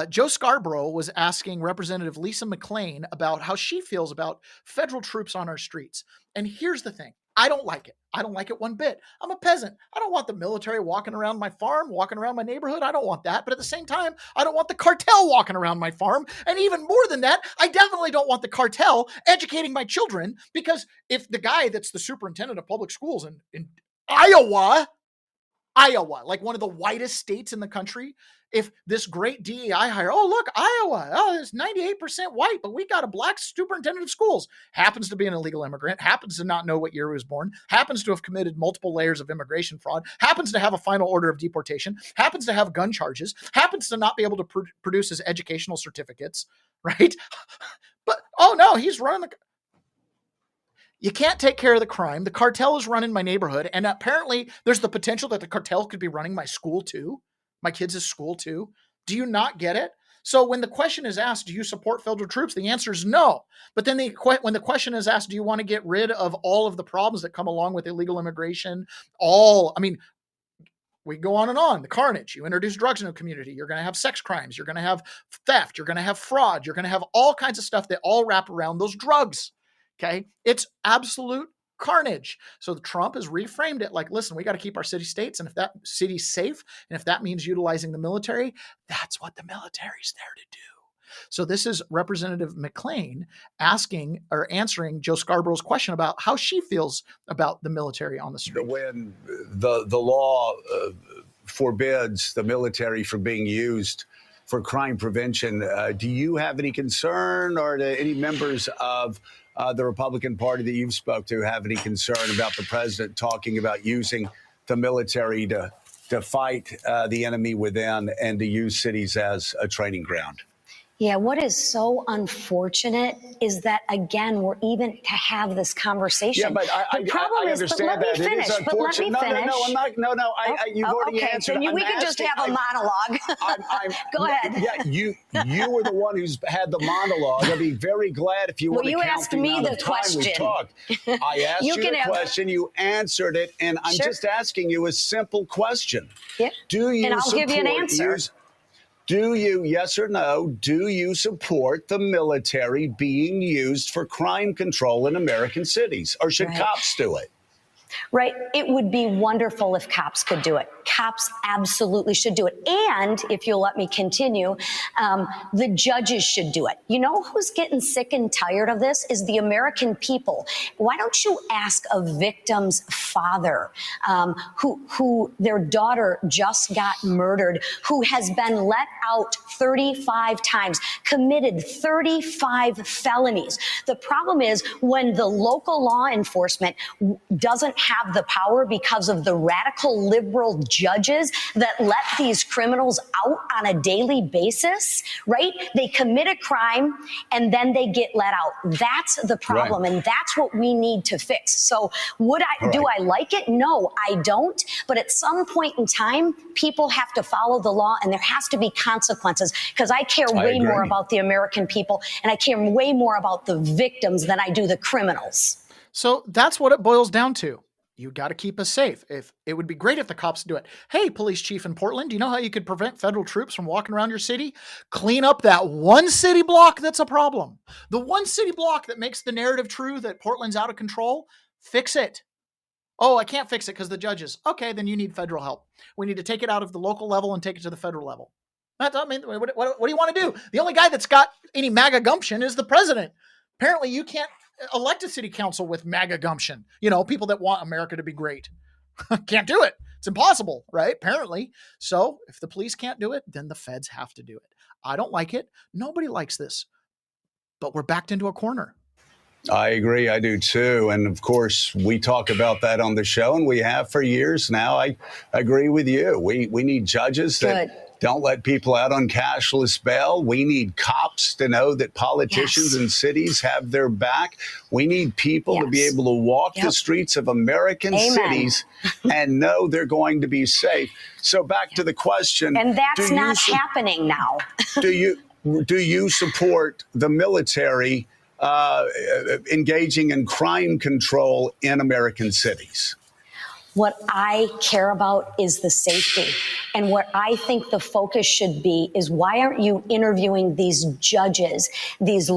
Joe Scarborough was asking Representative Lisa McClain about how she feels about federal troops on our streets. And here's the thing. I don't like it. I don't like it one bit. I'm a peasant. I don't want the military walking around my farm, walking around my neighborhood. I don't want that. But at the same time, I don't want the cartel walking around my farm. And even more than that, I definitely don't want the cartel educating my children, because if the guy that's the superintendent of public schools in Iowa, like one of the whitest states in the country, if this great DEI hire, oh, look, Iowa, oh, it's 98% white, but we got a black superintendent of schools, happens to be an illegal immigrant, happens to not know what year he was born, happens to have committed multiple layers of immigration fraud, happens to have a final order of deportation, happens to have gun charges, happens to not be able to produce his educational certificates, right? But, oh, no, he's running the... You can't take care of the crime. The cartel is running my neighborhood. And apparently there's the potential that the cartel could be running my school too. My kids' school too. Do you not get it? So when the question is asked, do you support federal troops? The answer is no. But then when the question is asked, do you want to get rid of all of the problems that come along with illegal immigration? We go on and on. The carnage. You introduce drugs in a community. You're going to have sex crimes. You're going to have theft. You're going to have fraud. You're going to have all kinds of stuff that all wrap around those drugs. Okay. It's absolute carnage. So Trump has reframed it like, listen, we got to keep our city states. And if that city's safe, and if that means utilizing the military, that's what the military's there to do. So this is Representative McClain answering Joe Scarborough's question about how she feels about the military on the street. When the law forbids the military from being used for crime prevention, do you have any concern, or do any members of the Republican Party that you've spoke to have any concern about the president talking about using the military to fight the enemy within and to use cities as a training ground? Yeah, what is so unfortunate is that, again, we're even to have this conversation. Yeah, but I understand that. Let me finish. But let me finish. No, I'm not. No, you've already answered. Then we can just have a monologue. Go ahead. Yeah, you were the one who's had the monologue. I'd be very glad if you would you asked me the question. I asked you the question. You answered it, and I'm just asking you a simple question. Yeah. And I'll give you an answer. Do you, yes or no, do you support the military being used for crime control in American cities? Or should cops do it? Right. It would be wonderful if cops could do it. Cops absolutely should do it. And if you'll let me continue, the judges should do it. You know who's getting sick and tired of this is the American people. Why don't you ask a victim's father who their daughter just got murdered, who has been let out 35 times, committed 35 felonies. The problem is when the local law enforcement doesn't have the power because of the radical liberal judges that let these criminals out on a daily basis, right? They commit a crime and then they get let out. That's the problem. Right. And that's what we need to fix. So do I like it? No, I don't. But at some point in time, people have to follow the law and there has to be consequences, because I care way more about the American people and I care way more about the victims than I do the criminals. So that's what it boils down to. You got to keep us safe. If it would be great if the cops do it. Hey, police chief in Portland, do you know how you could prevent federal troops from walking around your city? Clean up that one city block that's a problem. The one city block that makes the narrative true that Portland's out of control. Fix it. Oh, I can't fix it because the judges. Okay, then you need federal help. We need to take it out of the local level and take it to the federal level. What do you want to do? The only guy that's got any MAGA gumption is the president. Apparently, you can't elect a city council with MAGA gumption. You know, people that want America to be great. Can't do it. It's impossible, right? Apparently. So if the police can't do it, then the feds have to do it. I don't like it. Nobody likes this. But we're backed into a corner. I agree. I do too. And of course, we talk about that on the show, and we have for years now. I agree with you. We need judges that Don't let people out on cashless bail. We need cops to know that politicians in cities have their back. We need people to be able to walk the streets of American cities and know they're going to be safe. So back to the question. And that's not happening now. do you support the military engaging in crime control in American cities? What I care about is the safety. And what I think the focus should be is, why aren't you interviewing these judges, these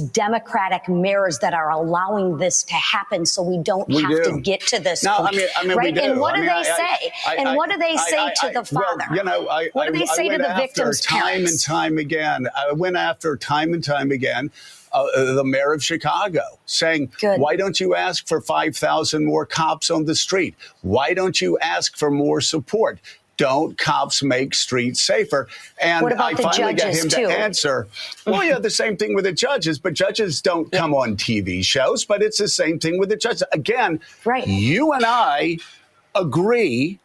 Democratic mayors that are allowing this to happen, so we don't have to get to this point? Right? And what do they say? And what do they say to the father? Well, what do they say to the victim's parents? Time and time again. I went after time and time again. The mayor of Chicago saying, why don't you ask for 5,000 more cops on the street? Why don't you ask for more support? Don't cops make streets safer? And I finally got him to answer, well, yeah, the same thing with the judges, but judges don't come on TV shows, but it's the same thing with the judges. Again, you and I agree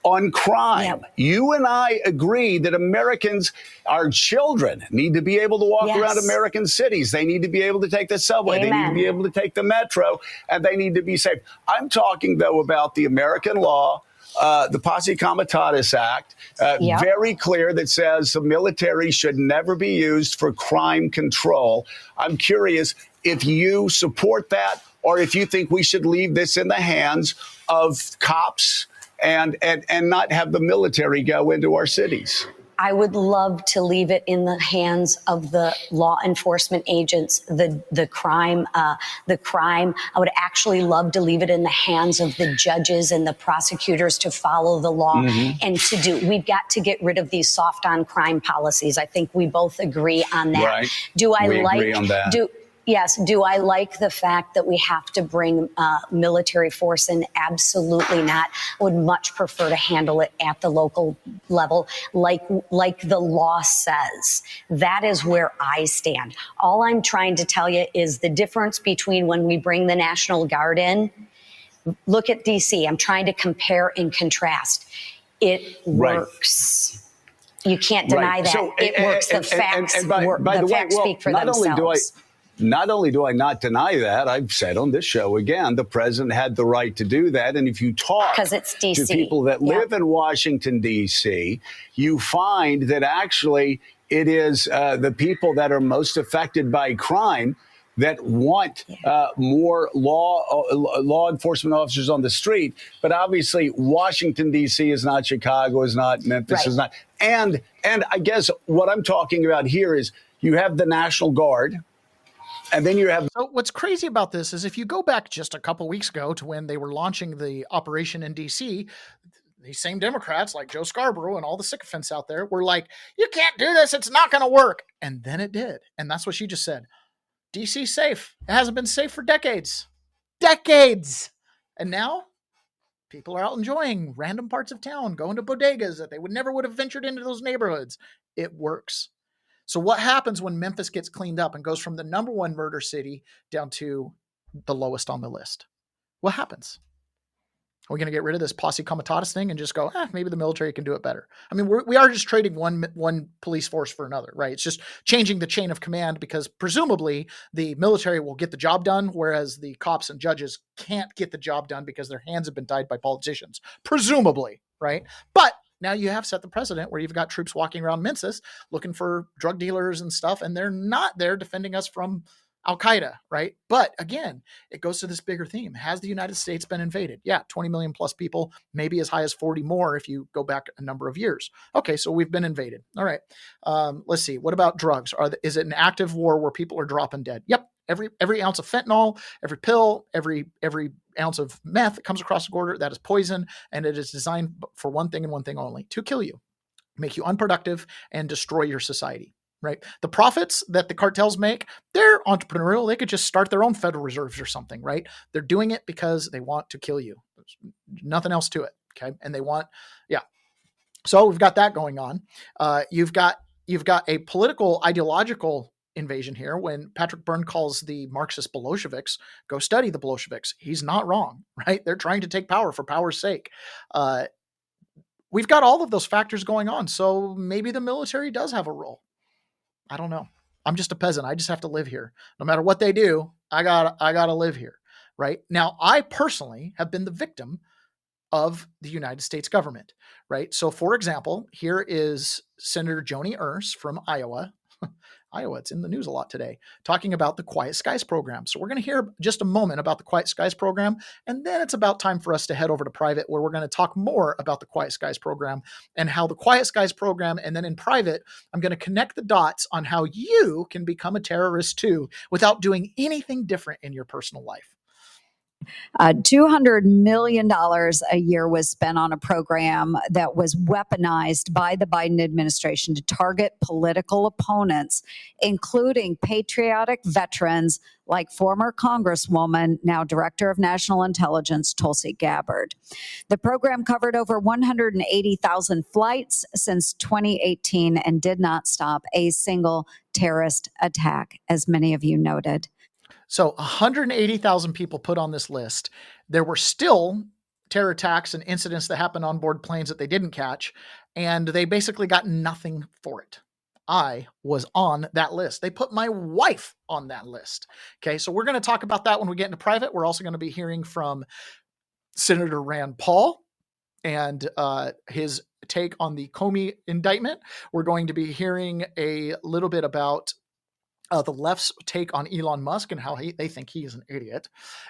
on crime. You and I agree that Americans, our children, need to be able to walk around American cities. They need to be able to take the subway. They need to be able to take the metro, and they need to be safe. I'm talking, though, about the American law, the Posse Comitatus Act, very clear, that says the military should never be used for crime control. I'm curious if you support that, or if you think we should leave this in the hands of cops and not have the military go into our cities. I would love to leave it in the hands of the law enforcement agents, the crime. I would actually love to leave it in the hands of the judges and the prosecutors to follow the law and to do. We've got to get rid of these soft on crime policies. I think we both agree on that. Right. Agree on that. Yes. Do I like the fact that we have to bring military force in? Absolutely not. I would much prefer to handle it at the local level, like the law says. That is where I stand. All I'm trying to tell you is the difference between when we bring the National Guard in. Look at D.C. I'm trying to compare and contrast. It works. You can't deny that. So, it works. The facts speak for themselves. Not only do I not deny that, I've said on this show again, the president had the right to do that. And if you talk to people that live in Washington, D.C., you find that actually it is the people that are most affected by crime that want more law enforcement officers on the street. But obviously, Washington, D.C. is not Chicago, is not Memphis, is not. And I guess what I'm talking about here is you have the National Guard. And then you have. So what's crazy about this is, if you go back just a couple weeks ago to when they were launching the operation in D.C., these same Democrats like Joe Scarborough and all the sycophants out there were like, you can't do this. It's not going to work. And then it did. And that's what she just said. D.C. safe. It hasn't been safe for decades. Decades. And now people are out enjoying random parts of town, going to bodegas that they would have ventured into those neighborhoods. It works. So what happens when Memphis gets cleaned up and goes from the number one murder city down to the lowest on the list? What happens? Are we going to get rid of this Posse Comitatus thing and just go, maybe the military can do it better? I mean, we are just trading one police force for another, right? It's just changing the chain of command, because presumably the military will get the job done, whereas the cops and judges can't get the job done because their hands have been tied by politicians, presumably, right? But now you have set the precedent where you've got troops walking around Memphis looking for drug dealers and stuff, and they're not there defending us from Al-Qaeda, right? But again, it goes to this bigger theme. Has the United States been invaded? Yeah, 20 million plus people, maybe as high as 40 more if you go back a number of years. Okay, so we've been invaded. All right, let's see. What about drugs? Is it an active war where people are dropping dead? Yep. Every ounce of fentanyl, every pill, every ounce of meth that comes across the border, that is poison, and it is designed for one thing and one thing only: to kill you, make you unproductive, and destroy your society, right? The profits that the cartels make, they're entrepreneurial. They could just start their own Federal Reserves or something, right? They're doing it because they want to kill you. There's nothing else to it, okay? And they want, So we've got that going on. You've got a political, ideological invasion here. When Patrick Byrne calls the Marxist Bolsheviks, go study the Bolsheviks. He's not wrong, right? They're trying to take power for power's sake. we've got all of those factors going on. So maybe the military does have a role. I don't know. I'm just a peasant. I just have to live here. No matter what they do, I gotta live here. Right now, I personally have been the victim of the United States government. Right. So, for example, here is Senator Joni Ernst from Iowa. Iowa, it's in the news a lot today, talking about the Quiet Skies program. So we're going to hear just a moment about the Quiet Skies program, and then it's about time for us to head over to private, where we're going to talk more about the Quiet Skies program and how the Quiet Skies program, and then in private, I'm going to connect the dots on how you can become a terrorist too without doing anything different in your personal life. $200 million a year was spent on a program that was weaponized by the Biden administration to target political opponents, including patriotic veterans like former Congresswoman, now Director of National Intelligence, Tulsi Gabbard. The program covered over 180,000 flights since 2018 and did not stop a single terrorist attack, as many of you noted. So 180,000 people put on this list. There were still terror attacks and incidents that happened on board planes that they didn't catch, and they basically got nothing for it. I was on that list. They put my wife on that list. Okay, so we're going to talk about that when we get into private. We're also going to be hearing from Senator Rand Paul and his take on the Comey indictment. We're going to be hearing a little bit about the left's take on Elon Musk and how they think he is an idiot.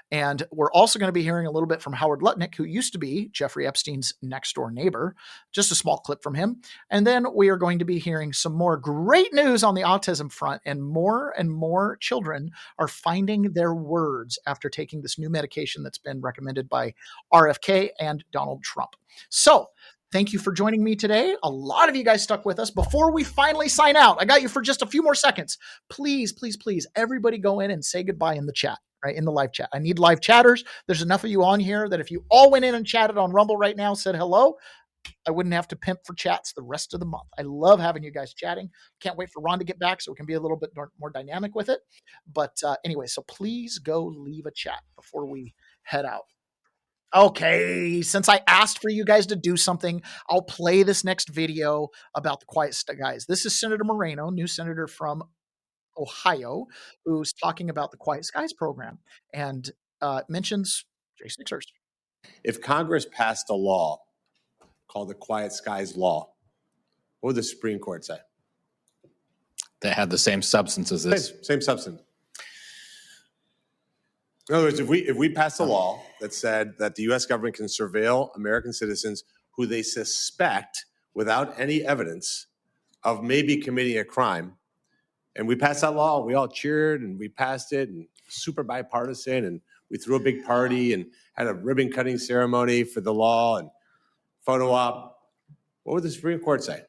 And we're also going to be hearing a little bit from Howard Lutnick, who used to be Jeffrey Epstein's next door neighbor, just a small clip from him. And then we are going to be hearing some more great news on the autism front, and more children are finding their words after taking this new medication that's been recommended by RFK and Donald Trump. So thank you for joining me today. A lot of you guys stuck with us. Before we finally sign out, I got you for just a few more seconds. Please, please, please, everybody go in and say goodbye in the chat, right? In the live chat. I need live chatters. There's enough of you on here that if you all went in and chatted on Rumble right now, said hello, I wouldn't have to pimp for chats the rest of the month. I love having you guys chatting. Can't wait for Ron to get back so we can be a little bit more dynamic with it. But anyway, so please go leave a chat before we head out. Okay, since I asked for you guys to do something, I'll play this next video about the Quiet Skies. This is Senator Moreno, new senator from Ohio, who's talking about the Quiet Skies program and mentions J6ers. If Congress passed a law called the Quiet Skies Law, what would the Supreme Court say? That had the same substance as this. Same substance. In other words, if we passed a law that said that the U.S. government can surveil American citizens who they suspect without any evidence of maybe committing a crime, and we passed that law, we all cheered and we passed it, and super bipartisan, and we threw a big party and had a ribbon cutting ceremony for the law and photo op, what would the Supreme Court say?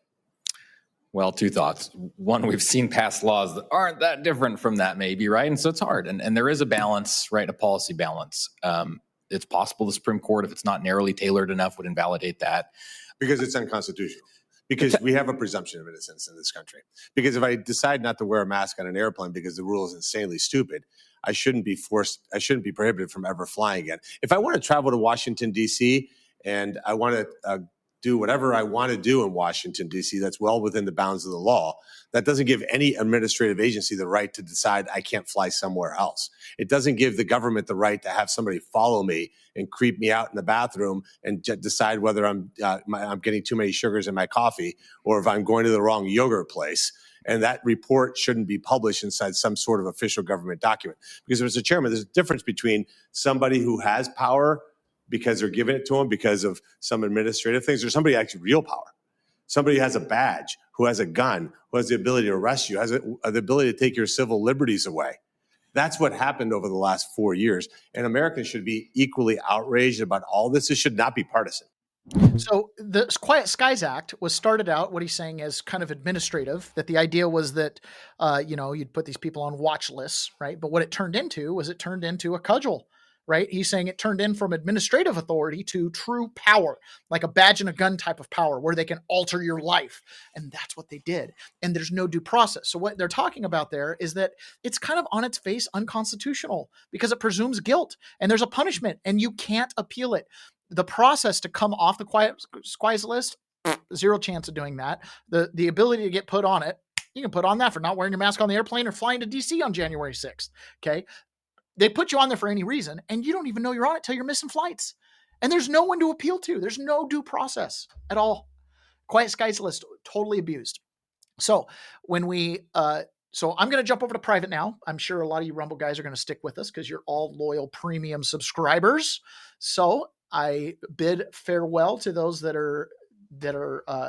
Well, two thoughts. One, we've seen past laws that aren't that different from that, maybe, right? And so it's hard. And there is a balance, right? A policy balance. It's possible the Supreme Court, if it's not narrowly tailored enough, would invalidate that. Because it's unconstitutional. Because we have a presumption of innocence in this country. Because if I decide not to wear a mask on an airplane because the rule is insanely stupid, I shouldn't be prohibited from ever flying again. If I want to travel to Washington, D.C., and I want to do whatever I want to do in Washington, D.C., that's well within the bounds of the law. That doesn't give any administrative agency the right to decide I can't fly somewhere else. It doesn't give the government the right to have somebody follow me and creep me out in the bathroom and decide whether I'm getting too many sugars in my coffee or if I'm going to the wrong yogurt place. And that report shouldn't be published inside some sort of official government document. Because, Mr. Chairman, there's a difference between somebody who has power because they're giving it to them because of some administrative things, or somebody actually real power. Somebody who has a badge, who has a gun, who has the ability to arrest you, has the ability to take your civil liberties away. That's what happened over the last 4 years. And Americans should be equally outraged about all this. It should not be partisan. So the Quiet Skies Act was started out, what he's saying, as kind of administrative, that the idea was that, you'd put these people on watch lists, right? But what it turned into a cudgel. Right? He's saying it turned in from administrative authority to true power, like a badge and a gun type of power where they can alter your life. And that's what they did. And there's no due process. So what they're talking about there is that it's kind of on its face unconstitutional because it presumes guilt and there's a punishment and you can't appeal it. The process to come off the Quiet Skies list, zero chance of doing that. The ability to get put on it, you can put on that for not wearing your mask on the airplane or flying to DC on January 6th. Okay. They put you on there for any reason, and you don't even know you're on it till you're missing flights. And there's no one to appeal to. There's no due process at all. Quiet Skies list, totally abused. So when so I'm going to jump over to private now. I'm sure a lot of you Rumble guys are going to stick with us because you're all loyal premium subscribers. So I bid farewell to those that are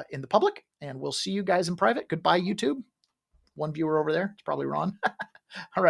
in the public, and we'll see you guys in private. Goodbye, YouTube. One viewer over there. It's probably Ron. All right.